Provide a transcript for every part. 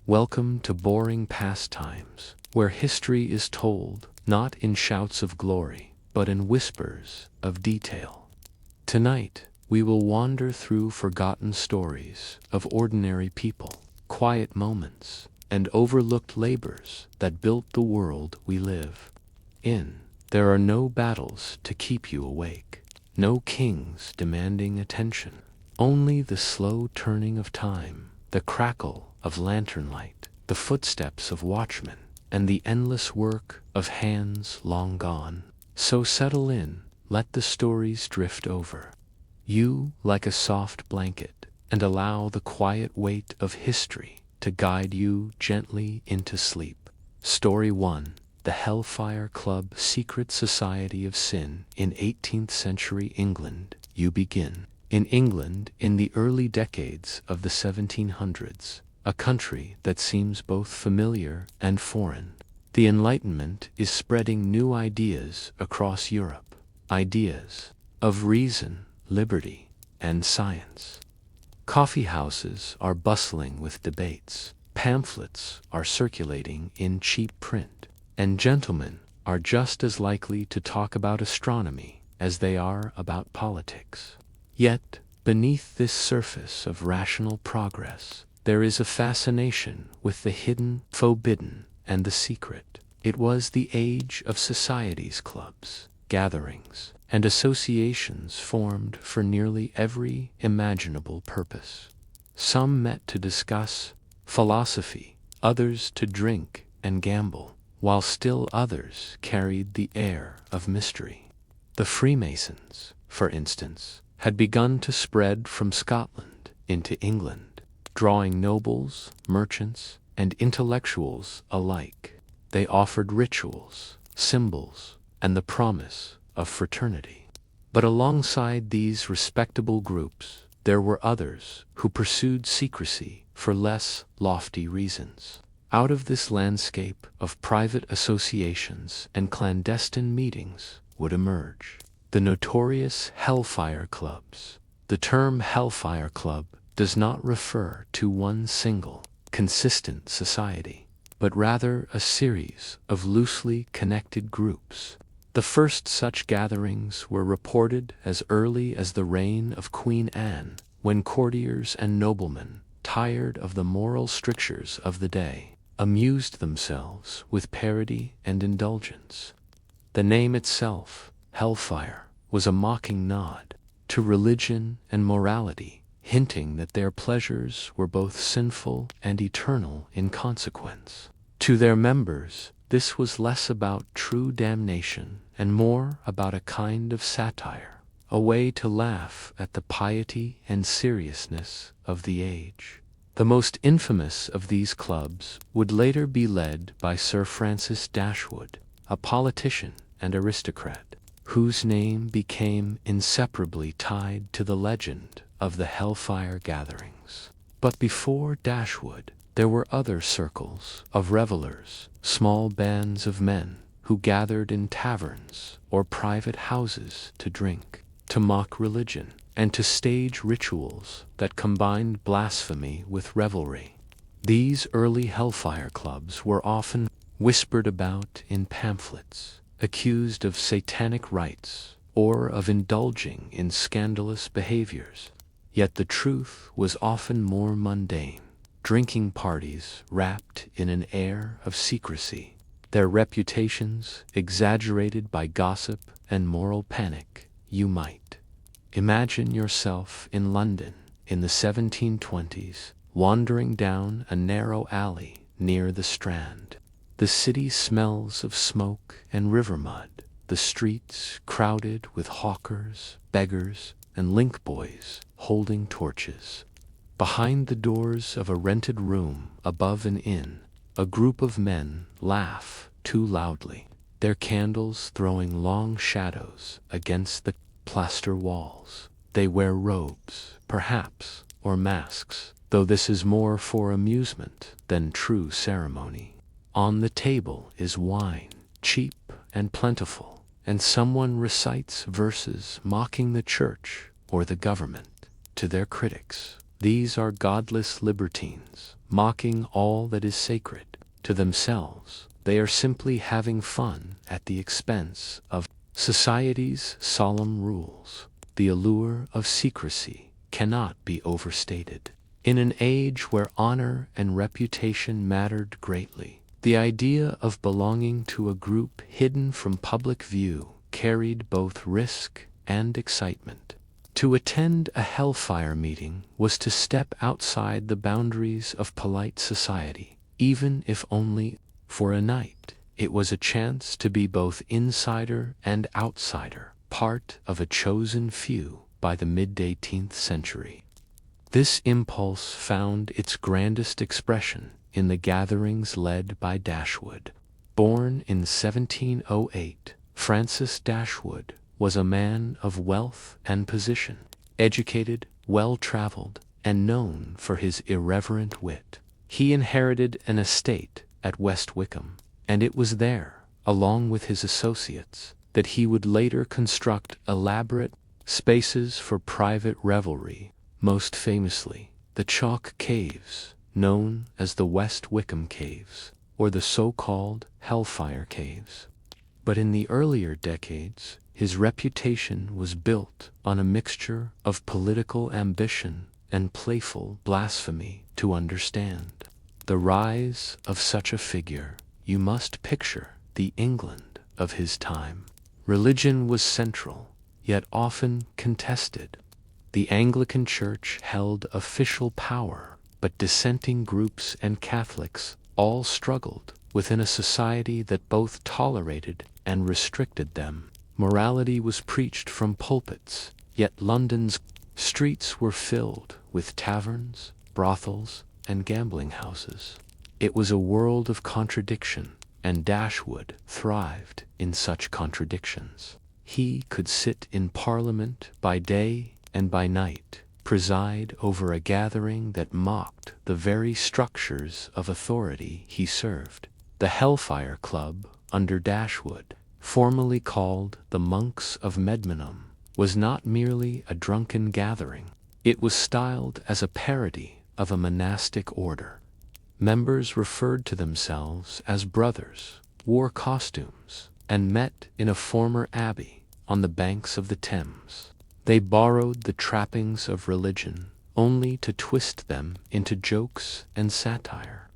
Welcome to boring pastimes, where history is told, not in shouts of glory, but in whispers of detail. Tonight, we will wander through forgotten stories of ordinary people, quiet moments, and overlooked labors that built the world we live in. There are no battles to keep you awake, no kings demanding attention, only the slow turning of time, the crackle of lantern light, the footsteps of watchmen, and the endless work of hands long gone. So settle in, let the stories drift over you like a soft blanket, and allow the quiet weight of history to guide you gently into sleep. Story 1. The Hellfire Club, secret society of sin in 18th century England. You begin in England in the early decades of the 1700s, a country that seems both familiar and foreign. The Enlightenment is spreading new ideas across Europe, ideas of reason, liberty, and science. Coffee houses are bustling with debates, pamphlets are circulating in cheap print, and gentlemen are just as likely to talk about astronomy as they are about politics. Yet, beneath this surface of rational progress, there is a fascination with the hidden, forbidden, and the secret. It was the age of societies, clubs, gatherings, and associations formed for nearly every imaginable purpose. Some met to discuss philosophy, others to drink and gamble, while still others carried the air of mystery. The Freemasons, for instance, had begun to spread from Scotland into England, drawing nobles, merchants, and intellectuals alike. They offered rituals, symbols, and the promise of fraternity. But alongside these respectable groups, there were others who pursued secrecy for less lofty reasons. Out of this landscape of private associations and clandestine meetings would emerge the notorious Hellfire Clubs. The term Hellfire Club does not refer to one single, consistent society, but rather a series of loosely connected groups. The first such gatherings were reported as early as the reign of Queen Anne, when courtiers and noblemen, tired of the moral strictures of the day, amused themselves with parody and indulgence. The name itself, Hellfire, was a mocking nod to religion and morality, hinting that their pleasures were both sinful and eternal in consequence. To their members, this was less about true damnation and more about a kind of satire, a way to laugh at the piety and seriousness of the age. The most infamous of these clubs would later be led by Sir Francis Dashwood, a politician and aristocrat, whose name became inseparably tied to the legend of the Hellfire gatherings. But before Dashwood, there were other circles of revelers, small bands of men who gathered in taverns or private houses to drink, to mock religion, and to stage rituals that combined blasphemy with revelry. These early Hellfire Clubs were often whispered about in pamphlets, accused of satanic rites or of indulging in scandalous behaviors. Yet the truth was often more mundane. Drinking parties wrapped in an air of secrecy, their reputations exaggerated by gossip and moral panic. You might imagine yourself in London in the 1720s, wandering down a narrow alley near the Strand. The city smells of smoke and river mud, the streets crowded with hawkers, beggars, and link boys holding torches. Behind the doors of a rented room above an inn, a group of men laugh too loudly, their candles throwing long shadows against the plaster walls. They wear robes, perhaps, or masks, though this is more for amusement than true ceremony. On the table is wine, cheap and plentiful, and someone recites verses mocking the church or the government to their critics. These are godless libertines, mocking all that is sacred. To themselves, they are simply having fun at the expense of society's solemn rules. The allure of secrecy cannot be overstated. In an age where honor and reputation mattered greatly, the idea of belonging to a group hidden from public view carried both risk and excitement. To attend a Hellfire meeting was to step outside the boundaries of polite society, even if only for a night. It was a chance to be both insider and outsider, part of a chosen few by the mid-18th century. This impulse found its grandest expression in the gatherings led by Dashwood. Born in 1708, Francis Dashwood was a man of wealth and position, educated, well-traveled, and known for his irreverent wit. He inherited an estate at West Wickham, and it was there, along with his associates, that he would later construct elaborate spaces for private revelry, most famously the Chalk Caves, known as the West Wickham Caves, or the so-called Hellfire Caves. But in the earlier decades, his reputation was built on a mixture of political ambition and playful blasphemy. To understand the rise of such a figure, you must picture the England of his time. Religion was central, yet often contested. The Anglican Church held official power, but dissenting groups and Catholics all struggled within a society that both tolerated and restricted them. Morality was preached from pulpits, yet London's streets were filled with taverns, brothels, and gambling houses. It was a world of contradiction, and Dashwood thrived in such contradictions. He could sit in Parliament by day and by night, preside over a gathering that mocked the very structures of authority he served. The Hellfire Club, under Dashwood, formerly called the Monks of Medmenham, was not merely a drunken gathering. It was styled as a parody of a monastic order. Members referred to themselves as brothers, wore costumes, and met in a former abbey on the banks of the Thames. They borrowed the trappings of religion, only to twist them into jokes and satire.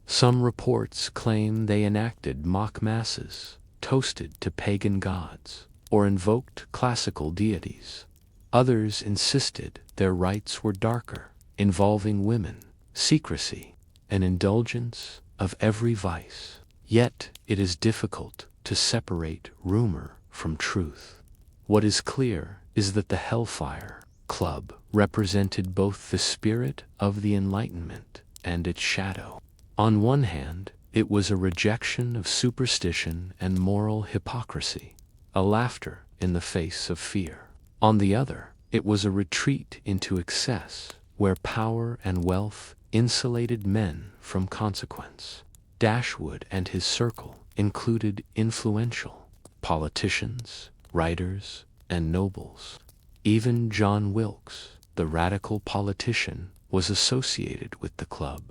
Some reports claim they enacted mock masses, toasted to pagan gods, or invoked classical deities. Others insisted their rites were darker, involving women, secrecy, and indulgence of every vice. Yet it is difficult to separate rumor from truth. What is clear is that the Hellfire Club represented both the spirit of the Enlightenment and its shadow. On one hand, it was a rejection of superstition and moral hypocrisy, a laughter in the face of fear. On the other, it was a retreat into excess, where power and wealth insulated men from consequence. Dashwood and his circle included influential politicians, writers, and nobles. Even John Wilkes, the radical politician, was associated with the club,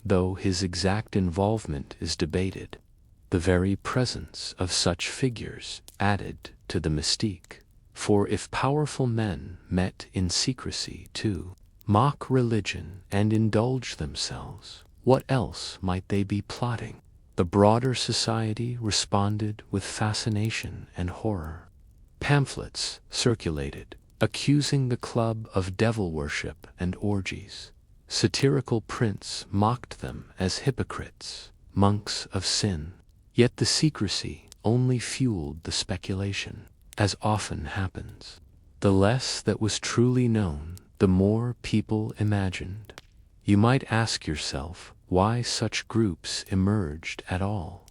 though his exact involvement is debated. The very presence of such figures added to the mystique, for if powerful men met in secrecy to mock religion and indulge themselves, what else might they be plotting? The broader society responded with fascination and horror. Pamphlets circulated, accusing the club of devil worship and orgies. Satirical prints mocked them as hypocrites, monks of sin. Yet the secrecy only fueled the speculation, as often happens. The less that was truly known, the more people imagined. You might ask yourself why such groups emerged at all.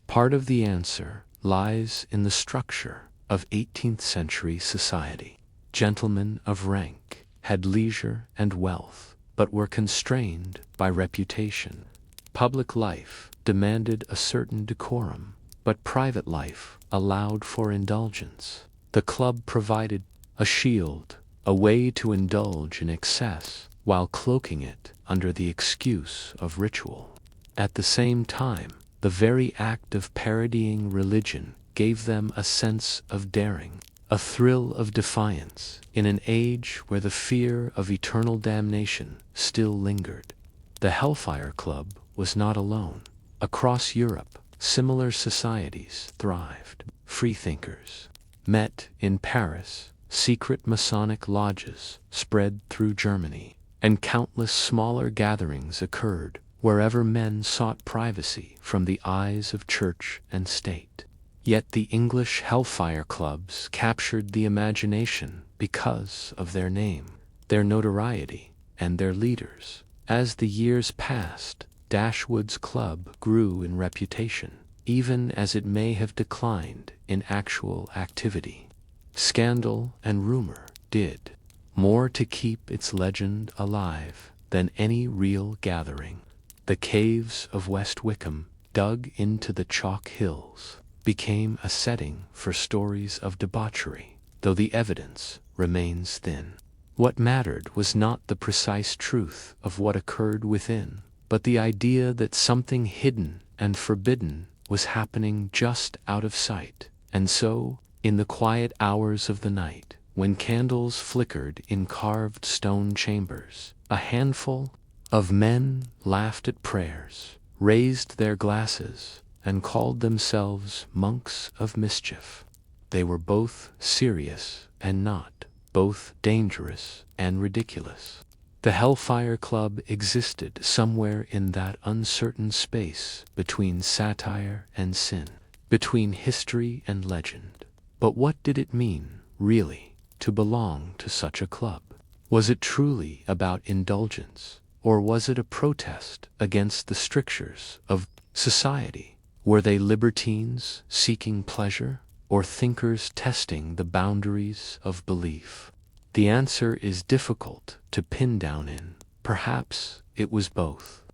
Part of the answer lies in the structure of 18th century society. Gentlemen of rank had leisure and wealth, but were constrained by reputation. Public life demanded a certain decorum, but private life allowed for indulgence. The club provided a shield, a way to indulge in excess while cloaking it under the excuse of ritual. At the same time, the very act of parodying religion gave them a sense of daring, a thrill of defiance, in an age where the fear of eternal damnation still lingered. The Hellfire Club was not alone. Across Europe, similar societies thrived. Freethinkers met in Paris, secret Masonic lodges spread through Germany, and countless smaller gatherings occurred wherever men sought privacy from the eyes of church and state. Yet the English Hellfire Clubs captured the imagination because of their name, their notoriety, and their leaders. As the years passed, Dashwood's club grew in reputation, even as it may have declined in actual activity. Scandal and rumor did more to keep its legend alive than any real gathering. The caves of West Wickham, dug into the chalk hills, became a setting for stories of debauchery, though the evidence remains thin. What mattered was not the precise truth of what occurred within, but the idea that something hidden and forbidden was happening just out of sight. And so, in the quiet hours of the night, when candles flickered in carved stone chambers, a handful of men laughed at prayers, raised their glasses, and called themselves monks of mischief. They were both serious and not, both dangerous and ridiculous. The Hellfire Club existed somewhere in that uncertain space between satire and sin, between history and legend. But what did it mean, really, to belong to such a club? Was it truly about indulgence, or was it a protest against the strictures of society? Were they libertines seeking pleasure, or thinkers testing the boundaries of belief? The answer is difficult to pin down in. Perhaps it was both.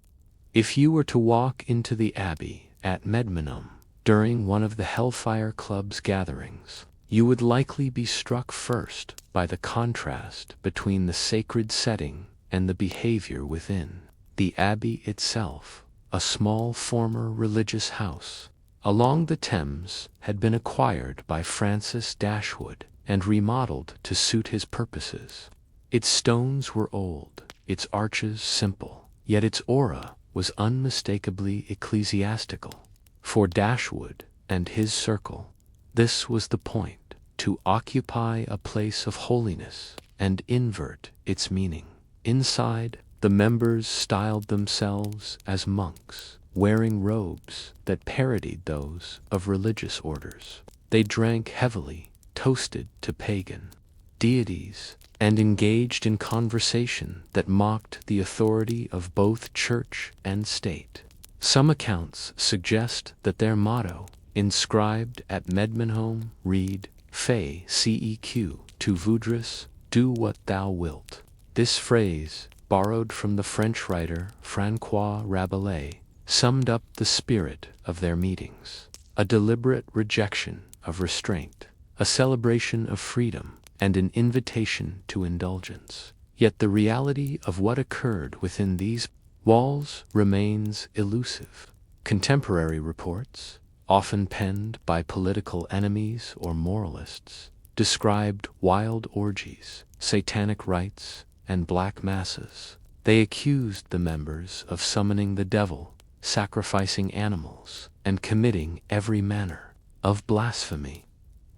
If you were to walk into the abbey at Medmenham during one of the Hellfire Club's gatherings, you would likely be struck first by the contrast between the sacred setting and the behavior within. The abbey itself, a small former religious house along the Thames, had been acquired by Francis Dashwood and remodeled to suit his purposes. Its stones were old, its arches simple, yet its aura was unmistakably ecclesiastical. For Dashwood and his circle, this was the point: to occupy a place of holiness and invert its meaning. Inside, the members styled themselves as monks, wearing robes that parodied those of religious orders. They drank heavily, toasted to pagan deities, and engaged in conversation that mocked the authority of both church and state. Some accounts suggest that their motto, inscribed at Medmenham, read, Fais ceq tu voudras, do what thou wilt. This phrase, borrowed from the French writer Francois Rabelais, summed up the spirit of their meetings: a deliberate rejection of restraint, a celebration of freedom, and an invitation to indulgence. Yet the reality of what occurred within these walls remains elusive. Contemporary reports, often penned by political enemies or moralists, described wild orgies, satanic rites, and black masses. They accused the members of summoning the devil, sacrificing animals, and committing every manner of blasphemy.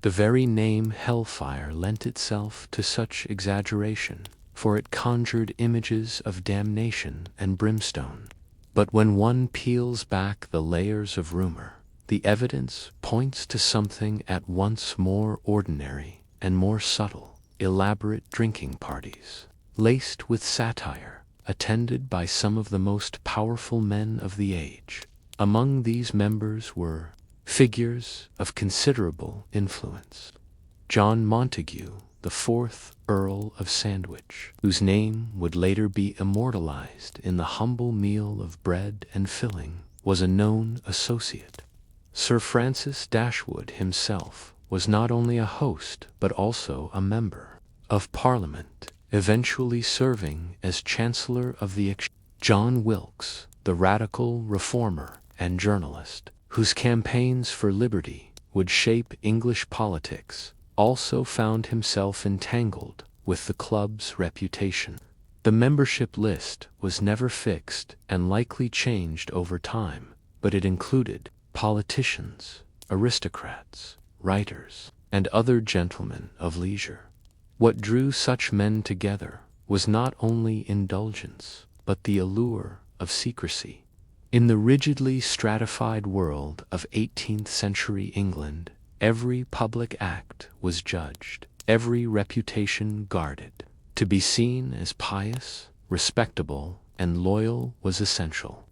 The very name Hellfire lent itself to such exaggeration, for it conjured images of damnation and brimstone. But when one peels back the layers of rumor, the evidence points to something at once more ordinary and more subtle: elaborate drinking parties, laced with satire, attended by some of the most powerful men of the age. Among these members were figures of considerable influence. John Montague, the 4th Earl of Sandwich, whose name would later be immortalized in the humble meal of bread and filling, was a known associate. Sir Francis Dashwood himself was not only a host but also a member of Parliament, eventually serving as Chancellor of the Exchange. John Wilkes, the radical reformer and journalist, whose campaigns for liberty would shape English politics, also found himself entangled with the club's reputation. The membership list was never fixed and likely changed over time, but it included politicians, aristocrats, writers, and other gentlemen of leisure. What drew such men together was not only indulgence, but the allure of secrecy. In the rigidly stratified world of 18th-century England, every public act was judged, every reputation guarded. To be seen as pious, respectable, and loyal was essential.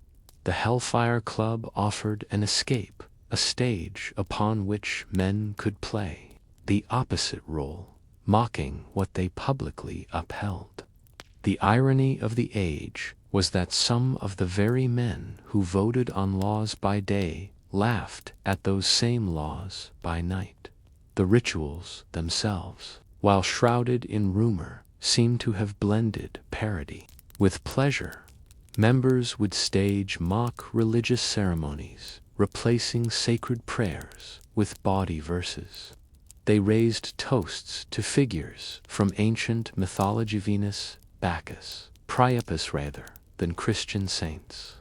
The Hellfire Club offered an escape, a stage upon which men could play the opposite role, mocking what they publicly upheld. The irony of the age was that some of the very men who voted on laws by day laughed at those same laws by night. The rituals themselves, while shrouded in rumor, seemed to have blended parody with pleasure. Members would stage mock religious ceremonies, replacing sacred prayers with bawdy verses. They raised toasts to figures from ancient mythology, Venus, Bacchus, Priapus rather than Christian saints.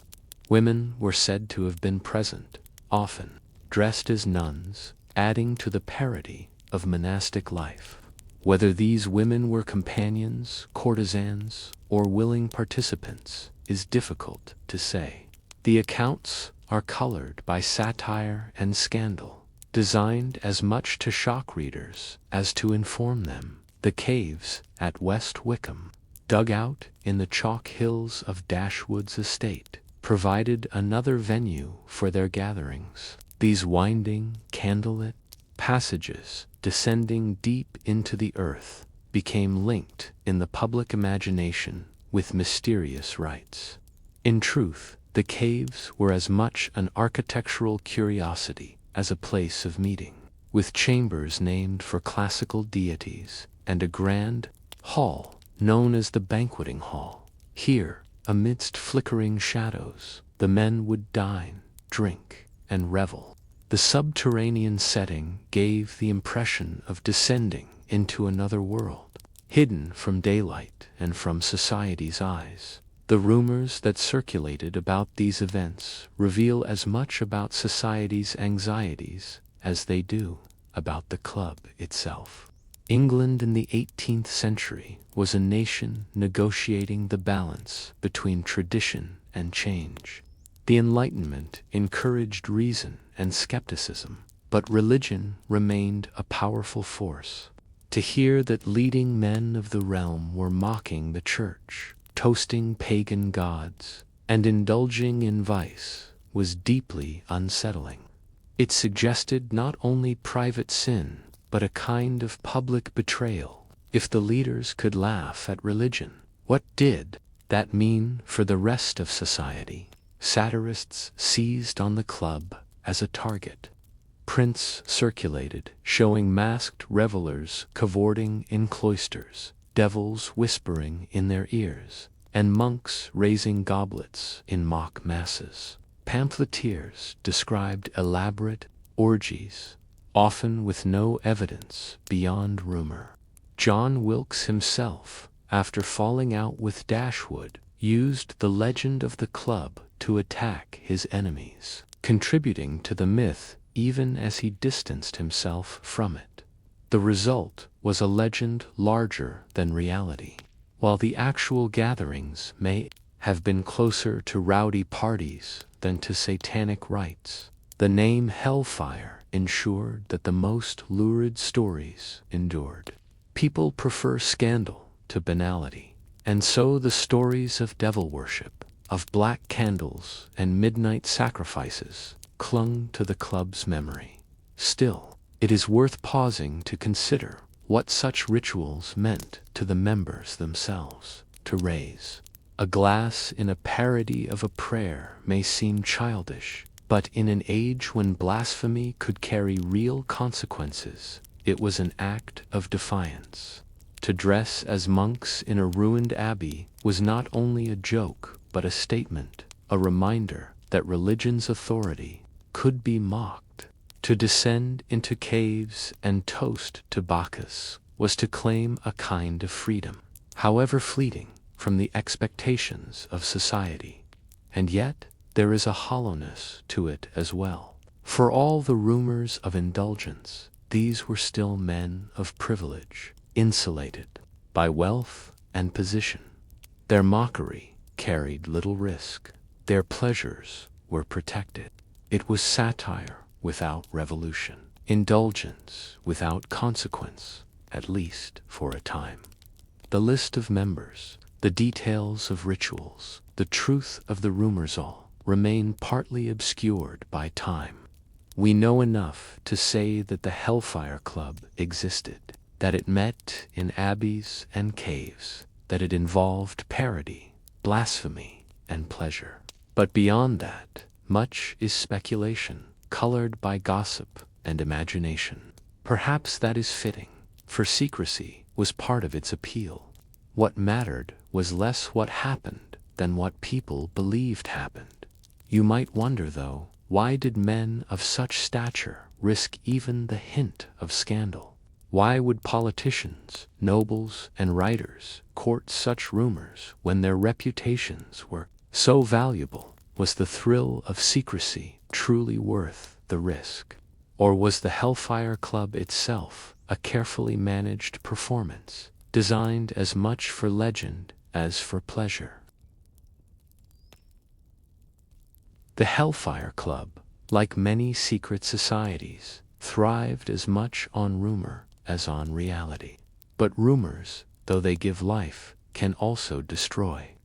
Women were said to have been present, often dressed as nuns, adding to the parody of monastic life. Whether these women were companions, courtesans, or willing participants is difficult to say. The accounts are colored by satire and scandal, designed as much to shock readers as to inform them. The caves at West Wickham, dug out in the chalk hills of Dashwood's estate, provided another venue for their gatherings. These winding, candlelit passages, descending deep into the earth, became linked in the public imagination with mysterious rites. In truth, the caves were as much an architectural curiosity as a place of meeting, with chambers named for classical deities and a grand hall known as the banqueting hall. Here, amidst flickering shadows, the men would dine, drink, and revel. The subterranean setting gave the impression of descending into another world, hidden from daylight and from society's eyes. The rumors that circulated about these events reveal as much about society's anxieties as they do about the club itself. England in the 18th century was a nation negotiating the balance between tradition and change. The Enlightenment encouraged reason and skepticism, but religion remained a powerful force. To hear that leading men of the realm were mocking the church, toasting pagan gods, and indulging in vice was deeply unsettling. It suggested not only private sin, but a kind of public betrayal. If the leaders could laugh at religion, what did that mean for the rest of society? Satirists seized on the club as a target. Prints circulated showing masked revelers cavorting in cloisters, devils whispering in their ears, and monks raising goblets in mock masses. Pamphleteers described elaborate orgies, often with no evidence beyond rumor. John Wilkes himself, after falling out with Dashwood, used the legend of the club to attack his enemies, contributing to the myth even as he distanced himself from it. The result was a legend larger than reality. While the actual gatherings may have been closer to rowdy parties than to satanic rites, the name Hellfire ensured that the most lurid stories endured. People prefer scandal to banality, and so the stories of devil worship, of black candles and midnight sacrifices clung to the club's memory. Still, it is worth pausing to consider what such rituals meant to the members themselves. To raise a glass in a parody of a prayer may seem childish, but in an age when blasphemy could carry real consequences, it was an act of defiance. to dress as monks in a ruined abbey was not only a joke but a statement, a reminder that religion's authority could be mocked. To descend into caves and toast to Bacchus was to claim a kind of freedom, however fleeting, from the expectations of society. And yet, there is a hollowness to it as well. For all the rumors of indulgence, these were still men of privilege, insulated by wealth and position. Their mockery carried little risk. Their pleasures were protected. It was satire without revolution, indulgence without consequence, at least for a time. The list of members, the details of rituals, the truth of the rumors all remain partly obscured by time. We know enough to say that the Hellfire Club existed, that it met in abbeys and caves, that it involved parody, blasphemy, and pleasure. But beyond that, much is speculation, colored by gossip and imagination. Perhaps that is fitting, for secrecy was part of its appeal. What mattered was less what happened than what people believed happened. You might wonder, though, why did men of such stature risk even the hint of scandal? Why would politicians, nobles, and writers court such rumors when their reputations were so valuable? Was the thrill of secrecy truly worth the risk? Or was the Hellfire Club itself a carefully managed performance, designed as much for legend as for pleasure? The Hellfire Club, like many secret societies, thrived as much on rumor as on reality. But rumors, though they give life, can also destroy.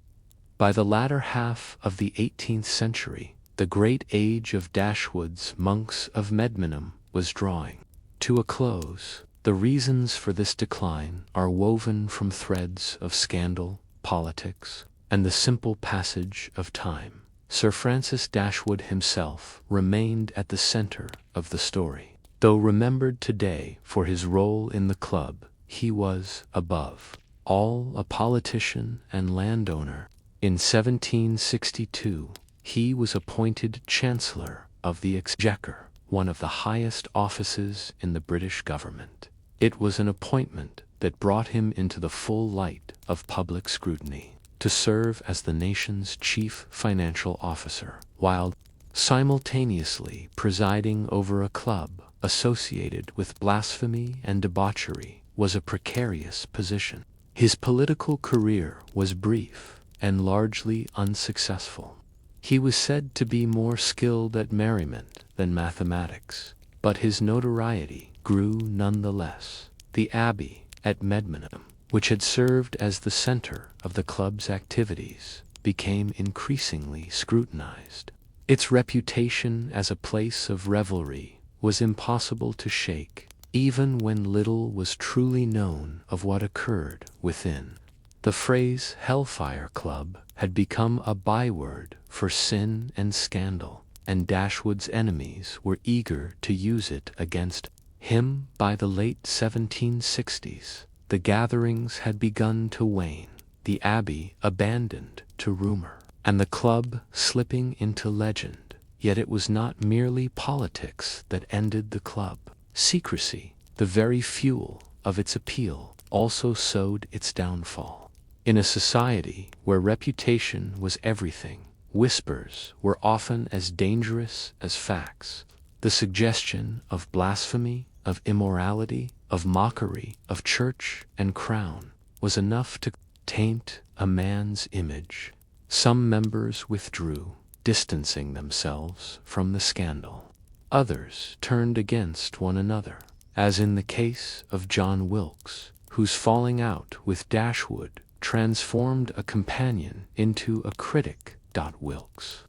By the latter half of the 18th century, the great age of Dashwood's monks of Medmenham was drawing to a close. The reasons for this decline are woven from threads of scandal, politics, and the simple passage of time. Sir Francis Dashwood himself remained at the center of the story. Though remembered today for his role in the club, he was, above all, a politician and landowner. In 1762, he was appointed Chancellor of the Exchequer, one of the highest offices in the British government. It was an appointment that brought him into the full light of public scrutiny, to serve as the nation's chief financial officer, while simultaneously presiding over a club associated with blasphemy and debauchery was a precarious position. His political career was brief and largely unsuccessful. He was said to be more skilled at merriment than mathematics, but his notoriety grew nonetheless. The abbey at Medmenham, which had served as the center of the club's activities, became increasingly scrutinized. Its reputation as a place of revelry was impossible to shake, even when little was truly known of what occurred within. The phrase Hellfire Club had become a byword for sin and scandal, and Dashwood's enemies were eager to use it against him. By the late 1760s, the gatherings had begun to wane, the abbey abandoned to rumor, and the club slipping into legend. Yet it was not merely politics that ended the club. Secrecy, the very fuel of its appeal, also sowed its downfall. In a society where reputation was everything, whispers were often as dangerous as facts. The suggestion of blasphemy, of immorality, of mockery, of church and crown was enough to taint a man's image. Some members withdrew, distancing themselves from the scandal. Others turned against one another, as in the case of John Wilkes, whose falling out with Dashwood transformed a companion into a critic. Wilkes,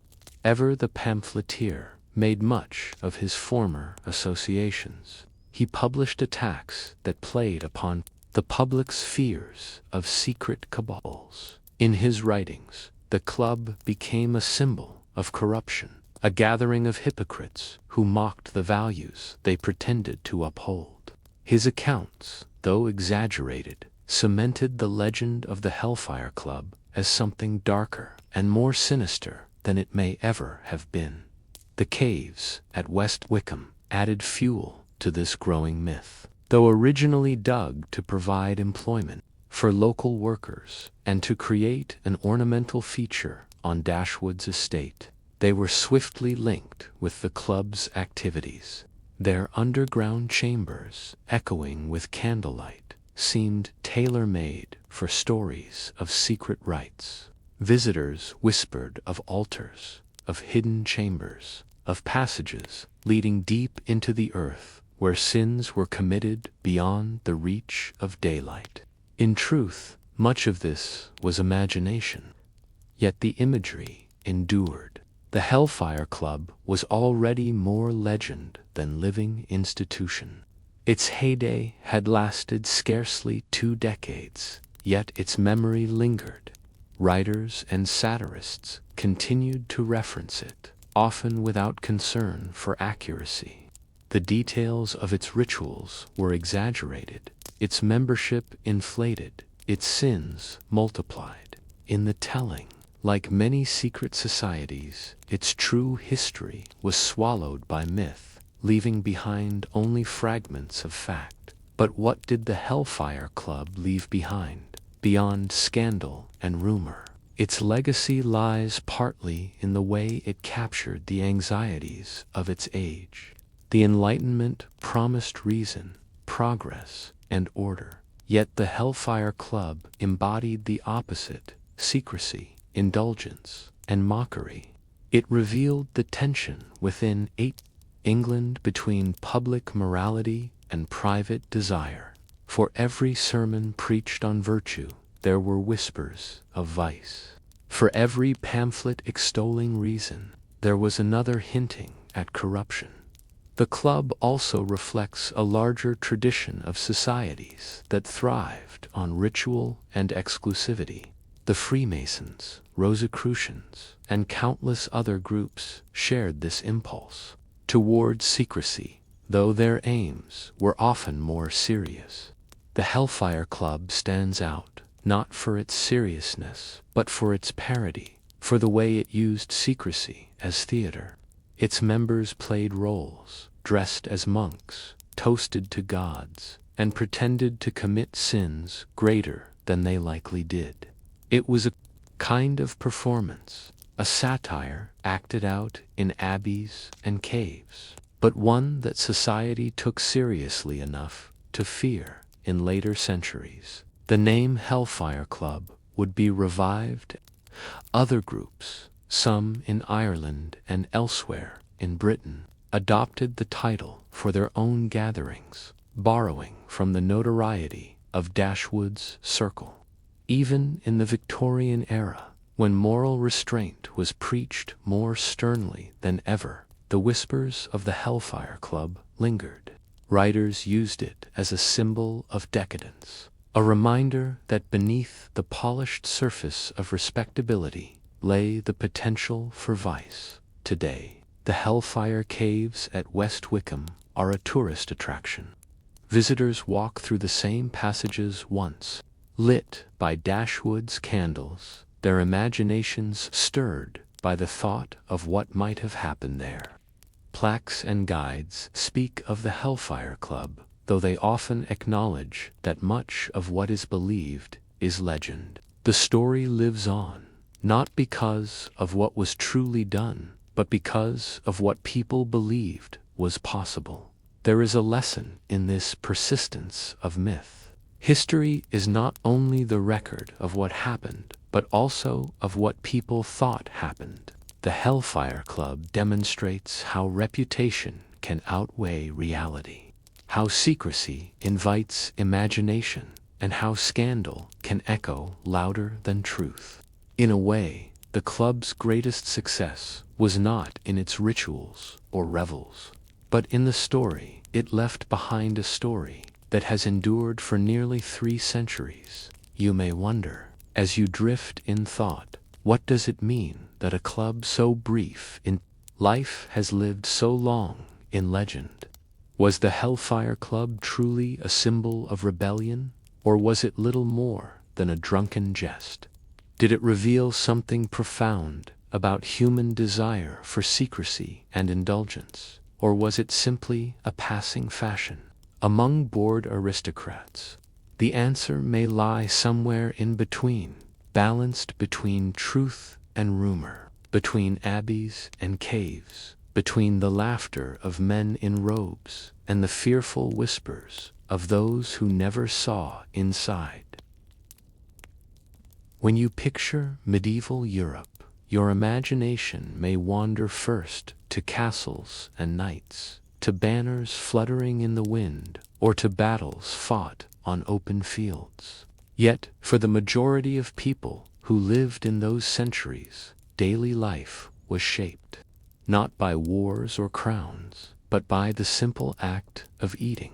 ever the pamphleteer, made much of his former associations. He published attacks that played upon the public's fears of secret cabals. In his writings, the club became a symbol of corruption, a gathering of hypocrites who mocked the values they pretended to uphold. His accounts, though exaggerated, cemented the legend of the Hellfire Club as something darker and more sinister than it may ever have been. The caves at West Wickham added fuel to this growing myth. Though originally dug to provide employment for local workers and to create an ornamental feature on Dashwood's estate, they were swiftly linked with the club's activities. Their underground chambers, echoing with candlelight, seemed tailor-made for stories of secret rites. Visitors whispered of altars, of hidden chambers, of passages leading deep into the earth where sins were committed beyond the reach of daylight. In truth, much of this was imagination, yet the imagery endured. The Hellfire Club was already more legend than living institution. Its heyday had lasted scarcely 2 decades, yet its memory lingered. Writers and satirists continued to reference it, often without concern for accuracy. The details of its rituals were exaggerated, its membership inflated, its sins multiplied. In the telling, like many secret societies, its true history was swallowed by myth, leaving behind only fragments of fact. But what did the Hellfire Club leave behind, beyond scandal and rumor? Its legacy lies partly in the way it captured the anxieties of its age. The Enlightenment promised reason, progress, and order. Yet the Hellfire Club embodied the opposite: secrecy, indulgence, and mockery. It revealed the tension within England between public morality and private desire. For every sermon preached on virtue, there were whispers of vice. For every pamphlet extolling reason, there was another hinting at corruption. The club also reflects a larger tradition of societies that thrived on ritual and exclusivity. The Freemasons, Rosicrucians, and countless other groups shared this impulse toward secrecy, though their aims were often more serious. The Hellfire Club stands out, not for its seriousness, but for its parody, for the way it used secrecy as theater. Its members played roles, dressed as monks, toasted to gods, and pretended to commit sins greater than they likely did. It was a kind of performance, a satire acted out in abbeys and caves, but one that society took seriously enough to fear. In later centuries, the name Hellfire Club would be revived. Other groups, some in Ireland and elsewhere in Britain, adopted the title for their own gatherings, borrowing from the notoriety of Dashwood's circle. Even in the Victorian era, when moral restraint was preached more sternly than ever, the whispers of the Hellfire Club lingered. Writers used it as a symbol of decadence, a reminder that beneath the polished surface of respectability lay the potential for vice. Today, the Hellfire Caves at West Wickham are a tourist attraction. Visitors walk through the same passages once, lit by Dashwood's candles, their imaginations stirred by the thought of what might have happened there. Plaques and guides speak of the Hellfire Club, though they often acknowledge that much of what is believed is legend. The story lives on, not because of what was truly done, but because of what people believed was possible. There is a lesson in this persistence of myth. History is not only the record of what happened, but also of what people thought happened. The Hellfire Club demonstrates how reputation can outweigh reality, how secrecy invites imagination, and how scandal can echo louder than truth. In a way, the club's greatest success was not in its rituals or revels, but in the story it left behind, a story that has endured for nearly 3 centuries. You may wonder, as you drift in thought, what does it mean that a club so brief in life has lived so long in legend? Was the Hellfire Club truly a symbol of rebellion, or was it little more than a drunken jest? Did it reveal something profound about human desire for secrecy and indulgence, or was it simply a passing fashion among bored aristocrats? The answer may lie somewhere in between, balanced between truth and rumor, between abbeys and caves, between the laughter of men in robes and the fearful whispers of those who never saw inside. When you picture medieval Europe, your imagination may wander first to castles and knights, to banners fluttering in the wind, or to battles fought on open fields. Yet, for the majority of people who lived in those centuries, daily life was shaped not by wars or crowns, but by the simple act of eating.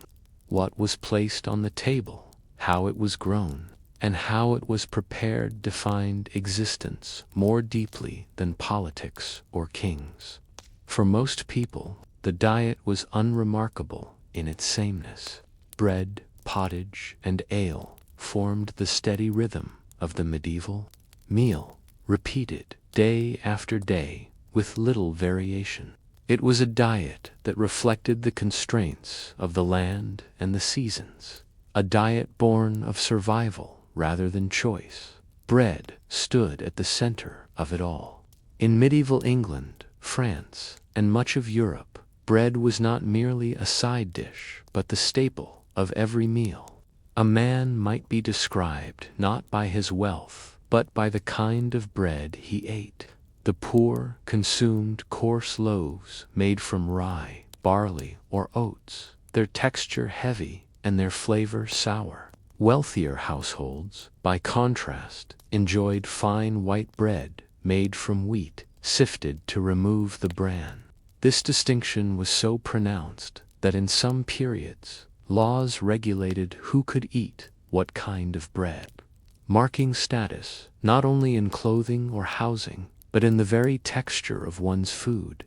What was placed on the table, how it was grown, and how it was prepared defined existence more deeply than politics or kings. For most people, the diet was unremarkable in its sameness. Bread, pottage, and ale formed the steady rhythm of the medieval meal, repeated day after day with little variation. It was a diet that reflected the constraints of the land and the seasons, a diet born of survival rather than choice. Bread stood at the center of it all. In medieval England, France, and much of Europe, bread was not merely a side dish, but the staple of every meal. A man might be described not by his wealth, but by the kind of bread he ate. The poor consumed coarse loaves made from rye, barley, or oats, their texture heavy and their flavor sour. Wealthier households, by contrast, enjoyed fine white bread made from wheat, sifted to remove the bran. This distinction was so pronounced that in some periods, laws regulated who could eat what kind of bread, marking status not only in clothing or housing, but in the very texture of one's food.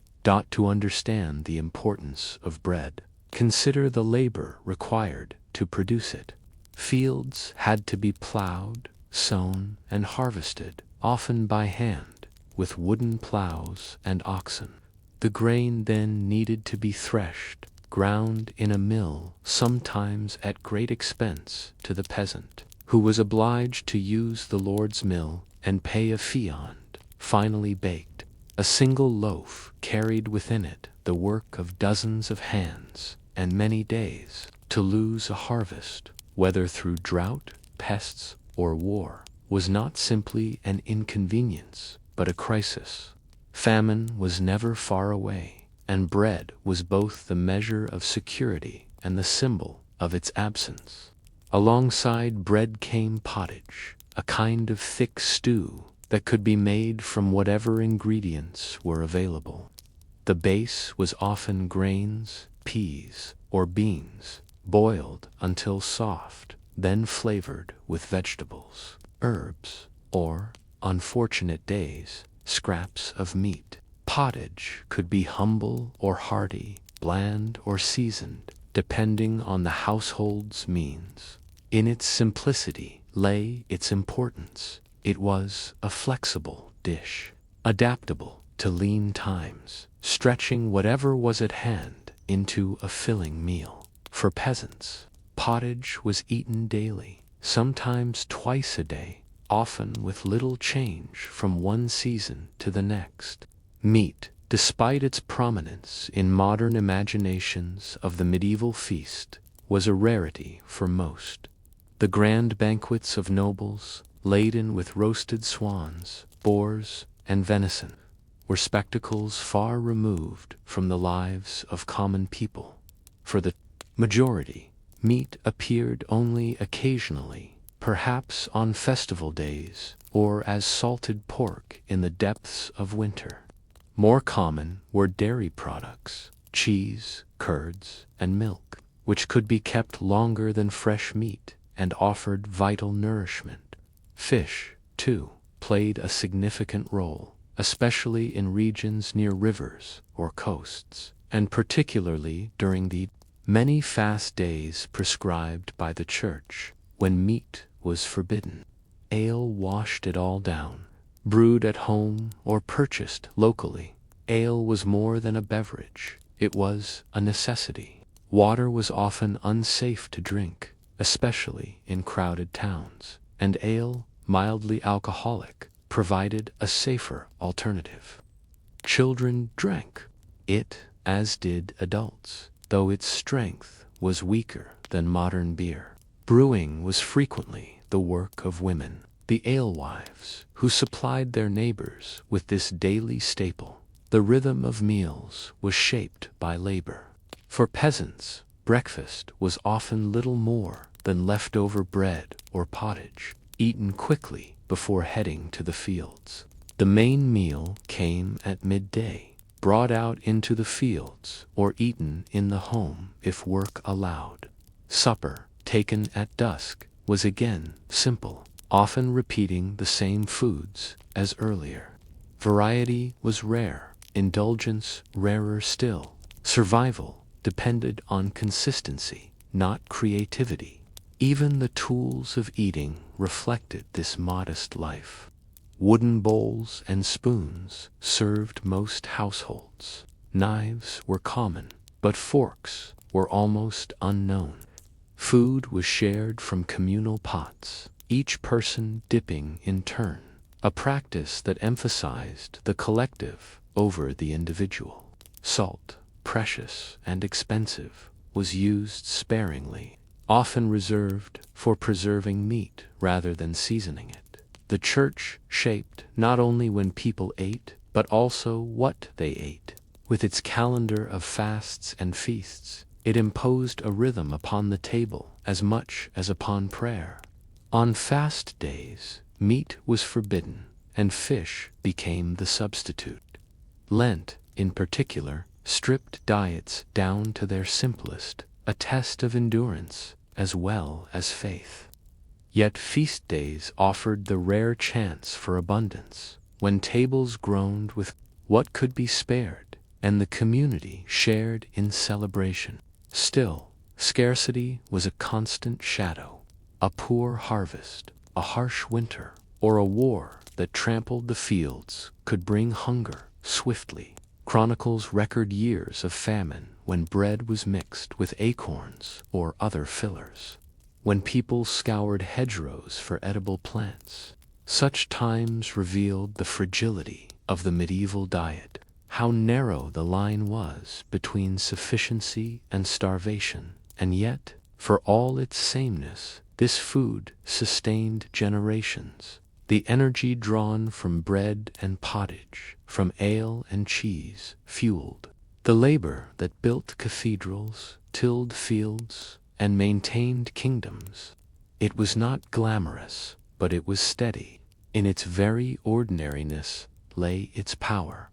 To understand the importance of bread, consider the labor required to produce it. Fields had to be plowed, sown, and harvested, often by hand, with wooden plows and oxen. The grain then needed to be threshed, ground in a mill, sometimes at great expense to the peasant, who was obliged to use the Lord's mill and pay a fiat. Finally baked, a single loaf carried within it the work of dozens of hands and many days. To lose a harvest, whether through drought, pests, or war, was not simply an inconvenience, but a crisis. Famine was never far away, and bread was both the measure of security and the symbol of its absence. Alongside bread came pottage, a kind of thick stew that could be made from whatever ingredients were available. The base was often grains, peas, or beans, boiled until soft, then flavored with vegetables, herbs, or, on fortunate days, scraps of meat. Pottage could be humble or hearty, bland or seasoned, depending on the household's means. In its simplicity lay its importance. It was a flexible dish, adaptable to lean times, stretching whatever was at hand into a filling meal. For peasants, pottage was eaten daily, sometimes twice a day, often with little change from one season to the next. Meat, despite its prominence in modern imaginations of the medieval feast, was a rarity for most. The grand banquets of nobles, laden with roasted swans, boars, and venison, were spectacles far removed from the lives of common people. For the majority, meat appeared only occasionally, perhaps on festival days, or as salted pork in the depths of winter. More common were dairy products, cheese, curds, and milk, which could be kept longer than fresh meat and offered vital nourishment. Fish, too, played a significant role, especially in regions near rivers or coasts, and particularly during the many fast days prescribed by the Church. when meat was forbidden. Ale washed it all down. Brewed at home or purchased locally, ale was more than a beverage, it was a necessity. Water was often unsafe to drink, especially in crowded towns, and ale, mildly alcoholic, provided a safer alternative. Children drank it, as did adults, though its strength was weaker than modern beer. Brewing was frequently the work of women, the alewives, who supplied their neighbors with this daily staple. The rhythm of meals was shaped by labor. For peasants, breakfast was often little more than leftover bread or pottage, eaten quickly before heading to the fields. The main meal came at midday, brought out into the fields or eaten in the home if work allowed. Supper, taken at dusk, was again simple, often repeating the same foods as earlier. Variety was rare, indulgence rarer still. Survival depended on consistency, not creativity. Even the tools of eating reflected this modest life. Wooden bowls and spoons served most households. Knives were common, but forks were almost unknown. Food was shared from communal pots, each person dipping in turn, a practice that emphasized the collective over the individual. Salt, precious and expensive, was used sparingly, often reserved for preserving meat rather than seasoning it. The church shaped not only when people ate, but also what they ate. With its calendar of fasts and feasts, it imposed a rhythm upon the table as much as upon prayer. On fast days, meat was forbidden, and fish became the substitute. Lent, in particular, stripped diets down to their simplest, a test of endurance as well as faith. Yet feast days offered the rare chance for abundance, when tables groaned with what could be spared, and the community shared in celebration. Still, scarcity was a constant shadow. A poor harvest, a harsh winter, or a war that trampled the fields could bring hunger swiftly. Chronicles record years of famine when bread was mixed with acorns or other fillers, when people scoured hedgerows for edible plants. Such times revealed the fragility of the medieval diet, how narrow the line was between sufficiency and starvation, and yet, for all its sameness, this food sustained generations. The energy drawn from bread and pottage, from ale and cheese, fueled the labor that built cathedrals, tilled fields, and maintained kingdoms. It was not glamorous, but it was steady. In its very ordinariness lay its power.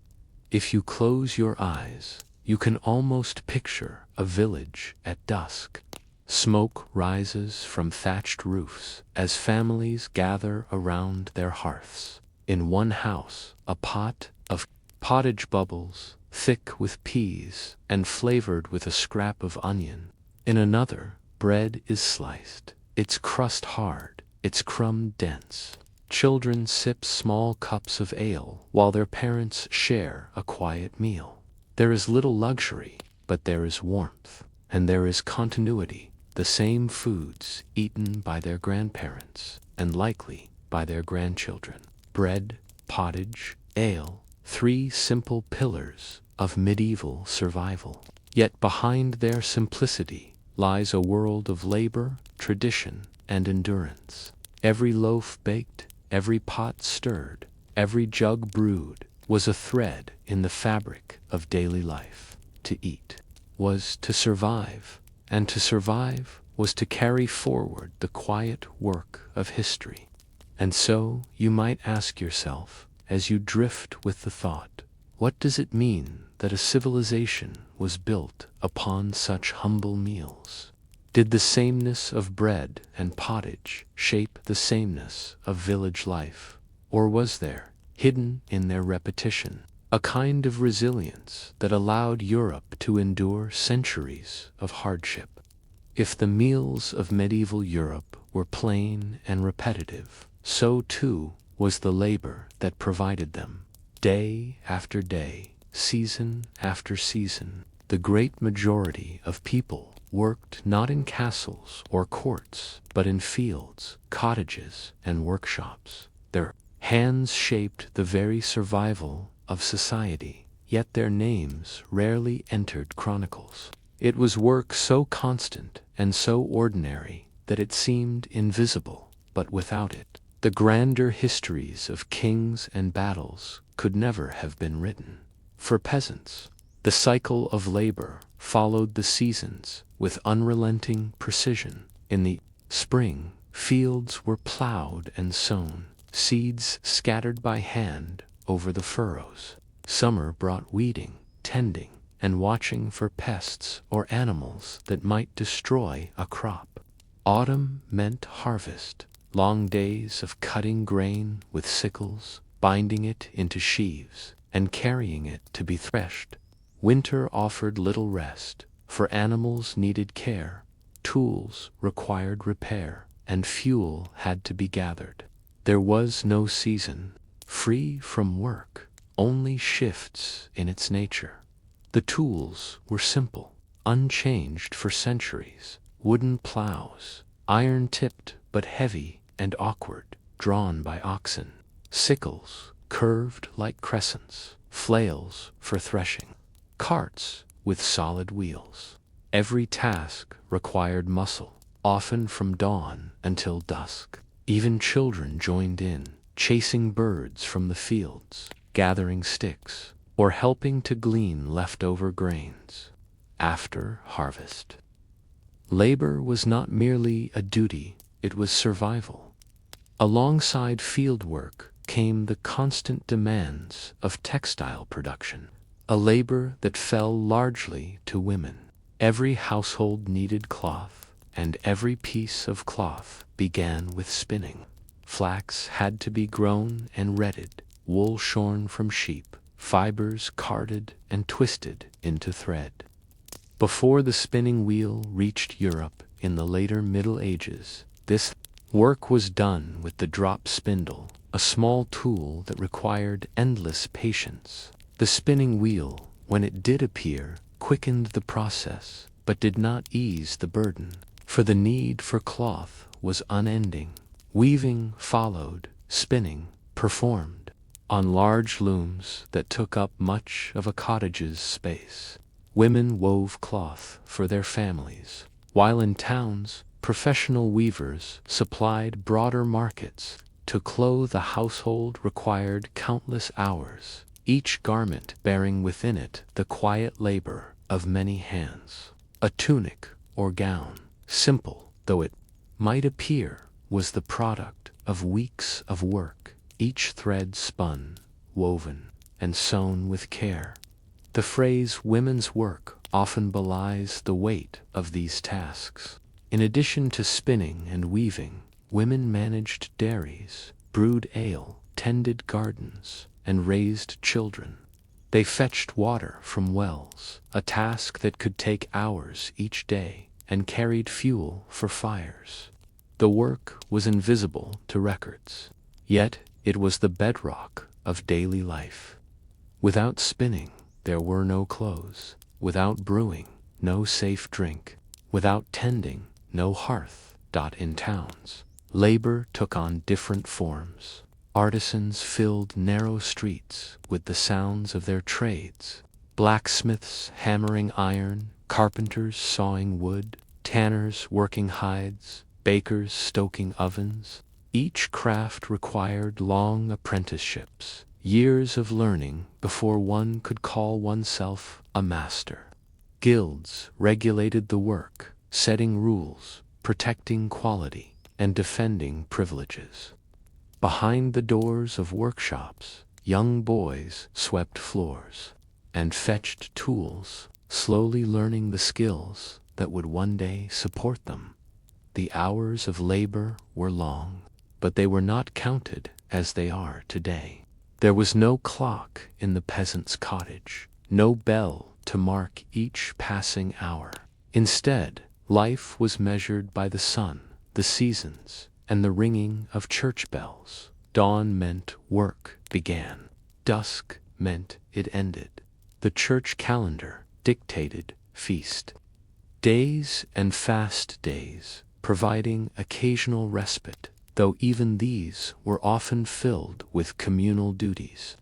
If you close your eyes, you can almost picture a village at dusk. Smoke rises from thatched roofs as families gather around their hearths. In one house, a pot of pottage bubbles, thick with peas and flavored with a scrap of onion. In another, bread is sliced, its crust hard, its crumb dense. Children sip small cups of ale while their parents share a quiet meal. There is little luxury, but there is warmth, and there is continuity. The same foods eaten by their grandparents, and likely by their grandchildren. Bread, pottage, ale, three simple pillars of medieval survival. Yet behind their simplicity lies a world of labor, tradition, and endurance. Every loaf baked, every pot stirred, every jug brewed was a thread in the fabric of daily life. To eat was to survive, and to survive was to carry forward the quiet work of history. And so you might ask yourself, as you drift with the thought, what does it mean that a civilization was built upon such humble meals? Did the sameness of bread and pottage shape the sameness of village life? Or was there, hidden in their repetition, a kind of resilience that allowed Europe to endure centuries of hardship? If the meals of medieval Europe were plain and repetitive, so too was the labor that provided them. Day after day, season after season, the great majority of people worked not in castles or courts, but in fields, cottages, and workshops. Their hands shaped the very survival of society, yet their names rarely entered chronicles. It was work so constant and so ordinary that it seemed invisible, but without it, the grander histories of kings and battles could never have been written. For peasants, the cycle of labor followed the seasons with unrelenting precision. In the spring, fields were plowed and sown, seeds scattered by hand over the furrows. Summer brought weeding, tending, and watching for pests or animals that might destroy a crop. Autumn meant harvest, long days of cutting grain with sickles, binding it into sheaves, and carrying it to be threshed. Winter offered little rest, for animals needed care, tools required repair, and fuel had to be gathered. There was no season free from work, only shifts in its nature. The tools were simple, unchanged for centuries: wooden plows, iron-tipped but heavy and awkward, drawn by oxen; sickles, curved like crescents; flails for threshing; carts with solid wheels. Every task required muscle, often from dawn until dusk. Even children joined in, chasing birds from the fields, gathering sticks, or helping to glean leftover grains. After harvest, labor was not merely a duty, it was survival. Alongside field work came the constant demands of textile production, a labor that fell largely to women. Every household needed cloth, and every piece of cloth began with spinning. Flax had to be grown and retted, wool shorn from sheep, fibers carded and twisted into thread. Before the spinning wheel reached Europe in the later Middle Ages, this work was done with the drop spindle, a small tool that required endless patience. The spinning wheel, when it did appear, quickened the process, but did not ease the burden, for the need for cloth was unending. Weaving followed, spinning performed, on large looms that took up much of a cottage's space. Women wove cloth for their families, while in towns, professional weavers supplied broader markets. To clothe a household required countless hours, each garment bearing within it the quiet labor of many hands. A tunic or gown, simple though it might appear, was the product of weeks of work, each thread spun, woven, and sewn with care. The phrase women's work often belies the weight of these tasks. In addition to spinning and weaving, women managed dairies, brewed ale, tended gardens, and raised children. They fetched water from wells, a task that could take hours each day, and carried fuel for fires. The work was invisible to records, yet it was the bedrock of daily life. Without spinning, there were no clothes; without brewing, no safe drink; without tending, no hearth. In towns, labor took on different forms. Artisans filled narrow streets with the sounds of their trades: blacksmiths hammering iron, carpenters sawing wood, tanners working hides, bakers stoking ovens. Each craft required long apprenticeships, years of learning before one could call oneself a master. Guilds regulated the work, setting rules, protecting quality, and defending privileges. Behind the doors of workshops, young boys swept floors and fetched tools, slowly learning the skills that would one day support them. The hours of labor were long, but they were not counted as they are today. There was no clock in the peasant's cottage, no bell to mark each passing hour. Instead, Life was measured by the sun, the seasons, and the ringing of church bells. Dawn meant work began. Dusk meant it ended. The church calendar dictated feast days and fast days, providing occasional respite, though even these were often filled with communal duties.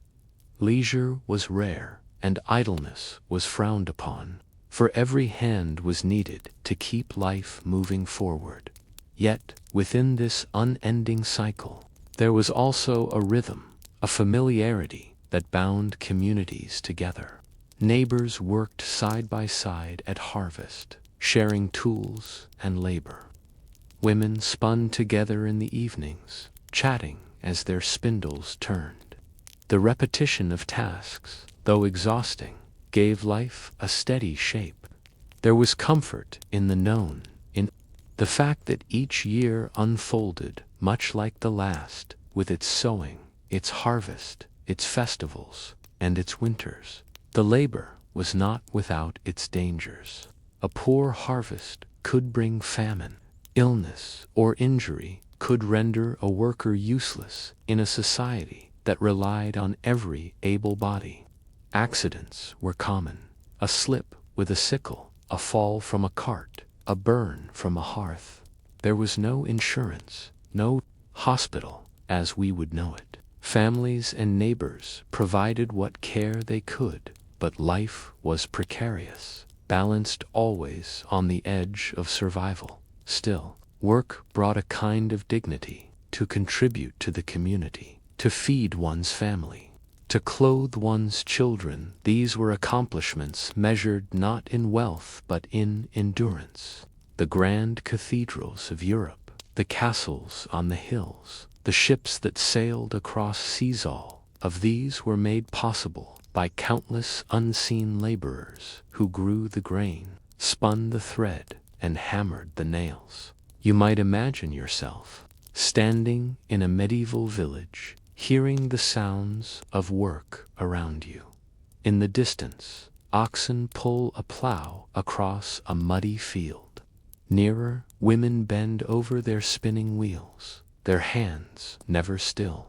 Leisure was rare, and idleness was frowned upon, for every hand was needed to keep life moving forward. Yet, within this unending cycle, there was also a rhythm, a familiarity that bound communities together. Neighbors worked side by side at harvest, sharing tools and labor. Women spun together in the evenings, chatting as their spindles turned. The repetition of tasks, though exhausting, gave life a steady shape. There was comfort in the known, in the fact that each year unfolded much like the last, with its sowing, its harvest, its festivals, and its winters. The labor was not without its dangers. A poor harvest could bring famine. Illness or injury could render a worker useless in a society that relied on every able body. Accidents were common. A slip with a sickle, a fall from a cart, a burn from a hearth. There was no insurance, no hospital as we would know it. Families and neighbors provided what care they could, but life was precarious, balanced always on the edge of survival. Still, work brought a kind of dignity, to contribute to the community, to feed one's family, to clothe one's children. These were accomplishments measured not in wealth but in endurance. The grand cathedrals of Europe, the castles on the hills, the ships that sailed across seas, all of these were made possible by countless unseen laborers who grew the grain, spun the thread, and hammered the nails. You might imagine yourself standing in a medieval village, hearing the sounds of work around you. In the distance, oxen pull a plow across a muddy field. Nearer, women bend over their spinning wheels, their hands never still.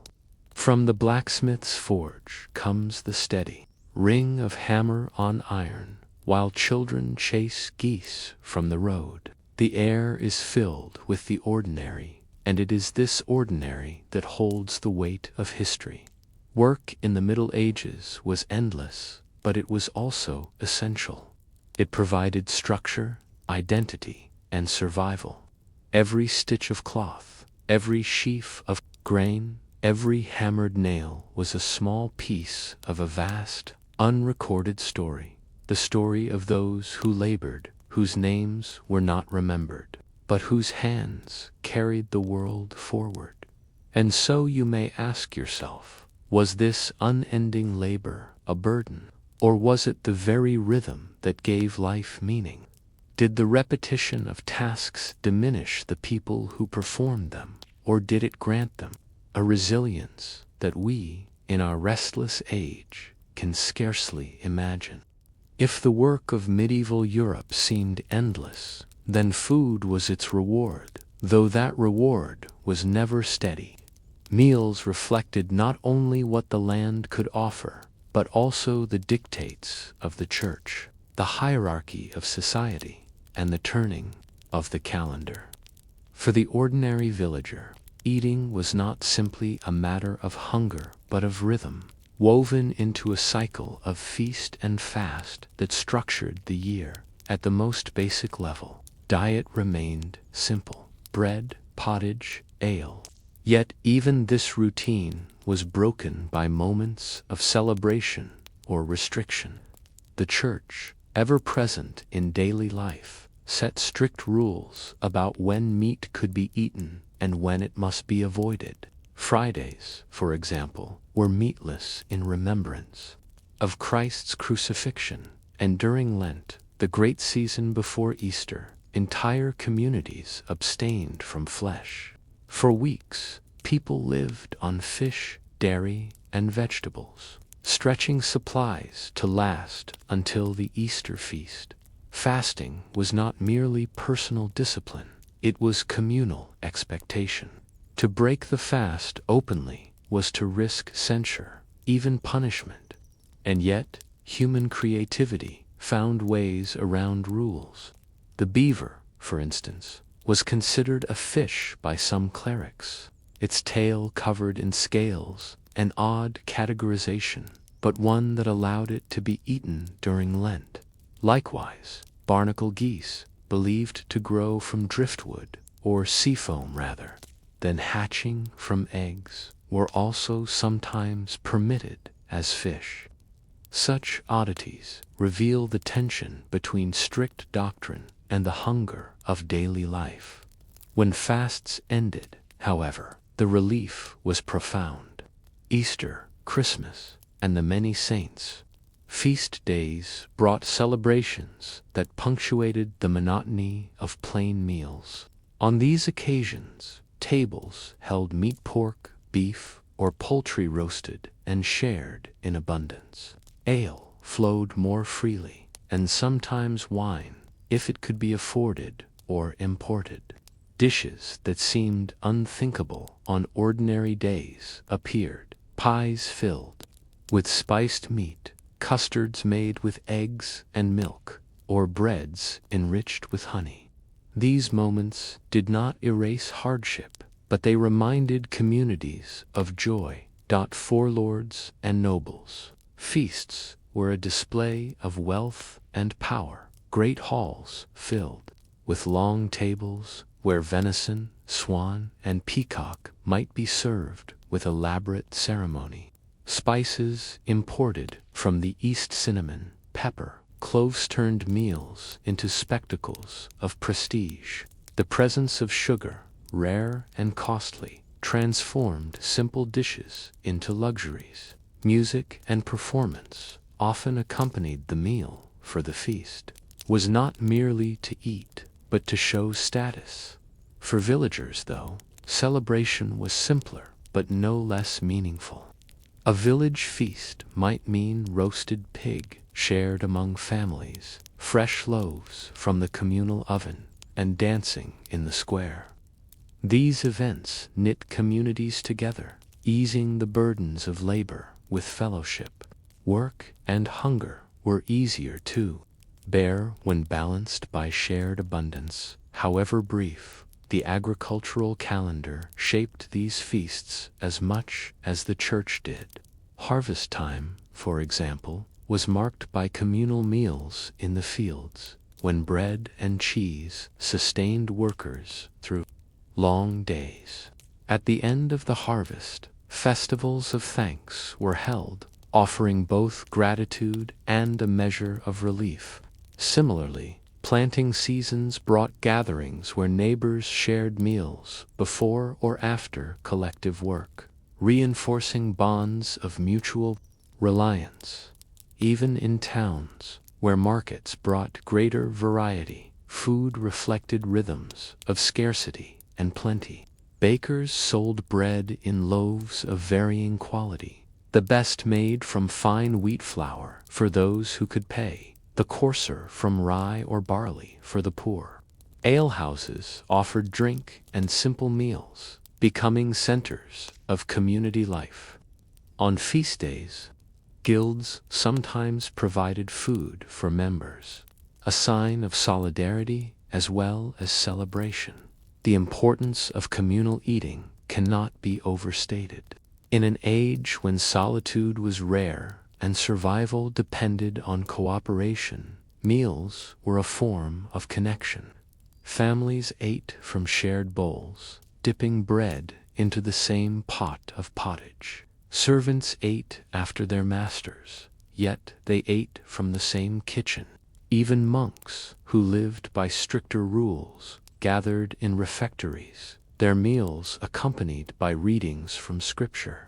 From the blacksmith's forge comes the steady ring of hammer on iron, while children chase geese from the road. The air is filled with the ordinary, and it is this ordinary that holds the weight of history. Work in the Middle Ages was endless, but it was also essential. It provided structure, identity, and survival. Every stitch of cloth, every sheaf of grain, every hammered nail was a small piece of a vast, unrecorded story. The story of those who labored, whose names were not remembered, but whose hands carried the world forward. And so you may ask yourself, was this unending labor a burden, or was it the very rhythm that gave life meaning? Did the repetition of tasks diminish the people who performed them, or did it grant them a resilience that we, in our restless age, can scarcely imagine? If the work of medieval Europe seemed endless, then food was its reward, though that reward was never steady. Meals reflected not only what the land could offer, but also the dictates of the church, the hierarchy of society, and the turning of the calendar. For the ordinary villager, eating was not simply a matter of hunger, but of rhythm, woven into a cycle of feast and fast that structured the year. At the most basic level, diet remained simple: bread, pottage, ale. Yet even this routine was broken by moments of celebration or restriction. The church, ever present in daily life, set strict rules about when meat could be eaten and when it must be avoided. Fridays, for example, were meatless in remembrance of Christ's crucifixion, and during Lent, the great season before Easter, entire communities abstained from flesh. For weeks, people lived on fish, dairy, and vegetables, stretching supplies to last until the Easter feast. Fasting was not merely personal discipline, it was communal expectation. To break the fast openly was to risk censure, even punishment. And yet, human creativity found ways around rules. The beaver, for instance, was considered a fish by some clerics, its tail covered in scales, an odd categorization, but one that allowed it to be eaten during Lent. Likewise, barnacle geese, believed to grow from driftwood, or sea foam rather, than hatching from eggs, were also sometimes permitted as fish. Such oddities reveal the tension between strict doctrine and the hunger of daily life. When fasts ended, however, the relief was profound. Easter, Christmas, and the many saints' feast days brought celebrations that punctuated the monotony of plain meals. On these occasions, tables held meat, pork, beef, or poultry roasted and shared in abundance. Ale flowed more freely, and sometimes wine, if it could be afforded or imported. Dishes that seemed unthinkable on ordinary days appeared, pies filled with spiced meat, custards made with eggs and milk, or breads enriched with honey. These moments did not erase hardship, but they reminded communities of joy. For lords and nobles, feasts were a display of wealth and power. Great halls filled with long tables where venison, swan, and peacock might be served with elaborate ceremony. Spices imported from the East, cinnamon, pepper, cloves turned meals into spectacles of prestige. The presence of sugar, rare and costly, transformed simple dishes into luxuries. Music and performance often accompanied the meal, for the feast was not merely to eat, but to show status. For villagers, though, celebration was simpler, but no less meaningful. A village feast might mean roasted pig shared among families, fresh loaves from the communal oven, and dancing in the square. These events knit communities together, easing the burdens of labor with fellowship. Work and hunger were easier to bear when balanced by shared abundance. However brief, the agricultural calendar shaped these feasts as much as the church did. Harvest time, for example, was marked by communal meals in the fields, when bread and cheese sustained workers through long days. At the end of the harvest, festivals of thanks were held, offering both gratitude and a measure of relief. Similarly, planting seasons brought gatherings where neighbors shared meals before or after collective work, reinforcing bonds of mutual reliance. Even in towns, where markets brought greater variety, food reflected rhythms of scarcity and plenty. Bakers sold bread in loaves of varying quality, the best made from fine wheat flour for those who could pay, the coarser from rye or barley for the poor. Alehouses offered drink and simple meals, becoming centers of community life. On feast days, guilds sometimes provided food for members, a sign of solidarity as well as celebration. The importance of communal eating cannot be overstated. In an age when solitude was rare and survival depended on cooperation, meals were a form of connection. Families ate from shared bowls, dipping bread into the same pot of pottage. Servants ate after their masters, yet they ate from the same kitchen. Even monks, who lived by stricter rules, gathered in refectories, their meals accompanied by readings from Scripture.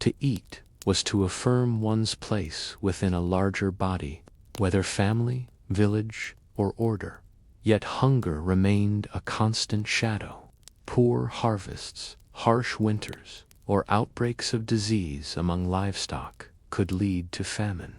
To eat was to affirm one's place within a larger body, whether family, village, or order. Yet hunger remained a constant shadow. Poor harvests, harsh winters, or outbreaks of disease among livestock could lead to famine.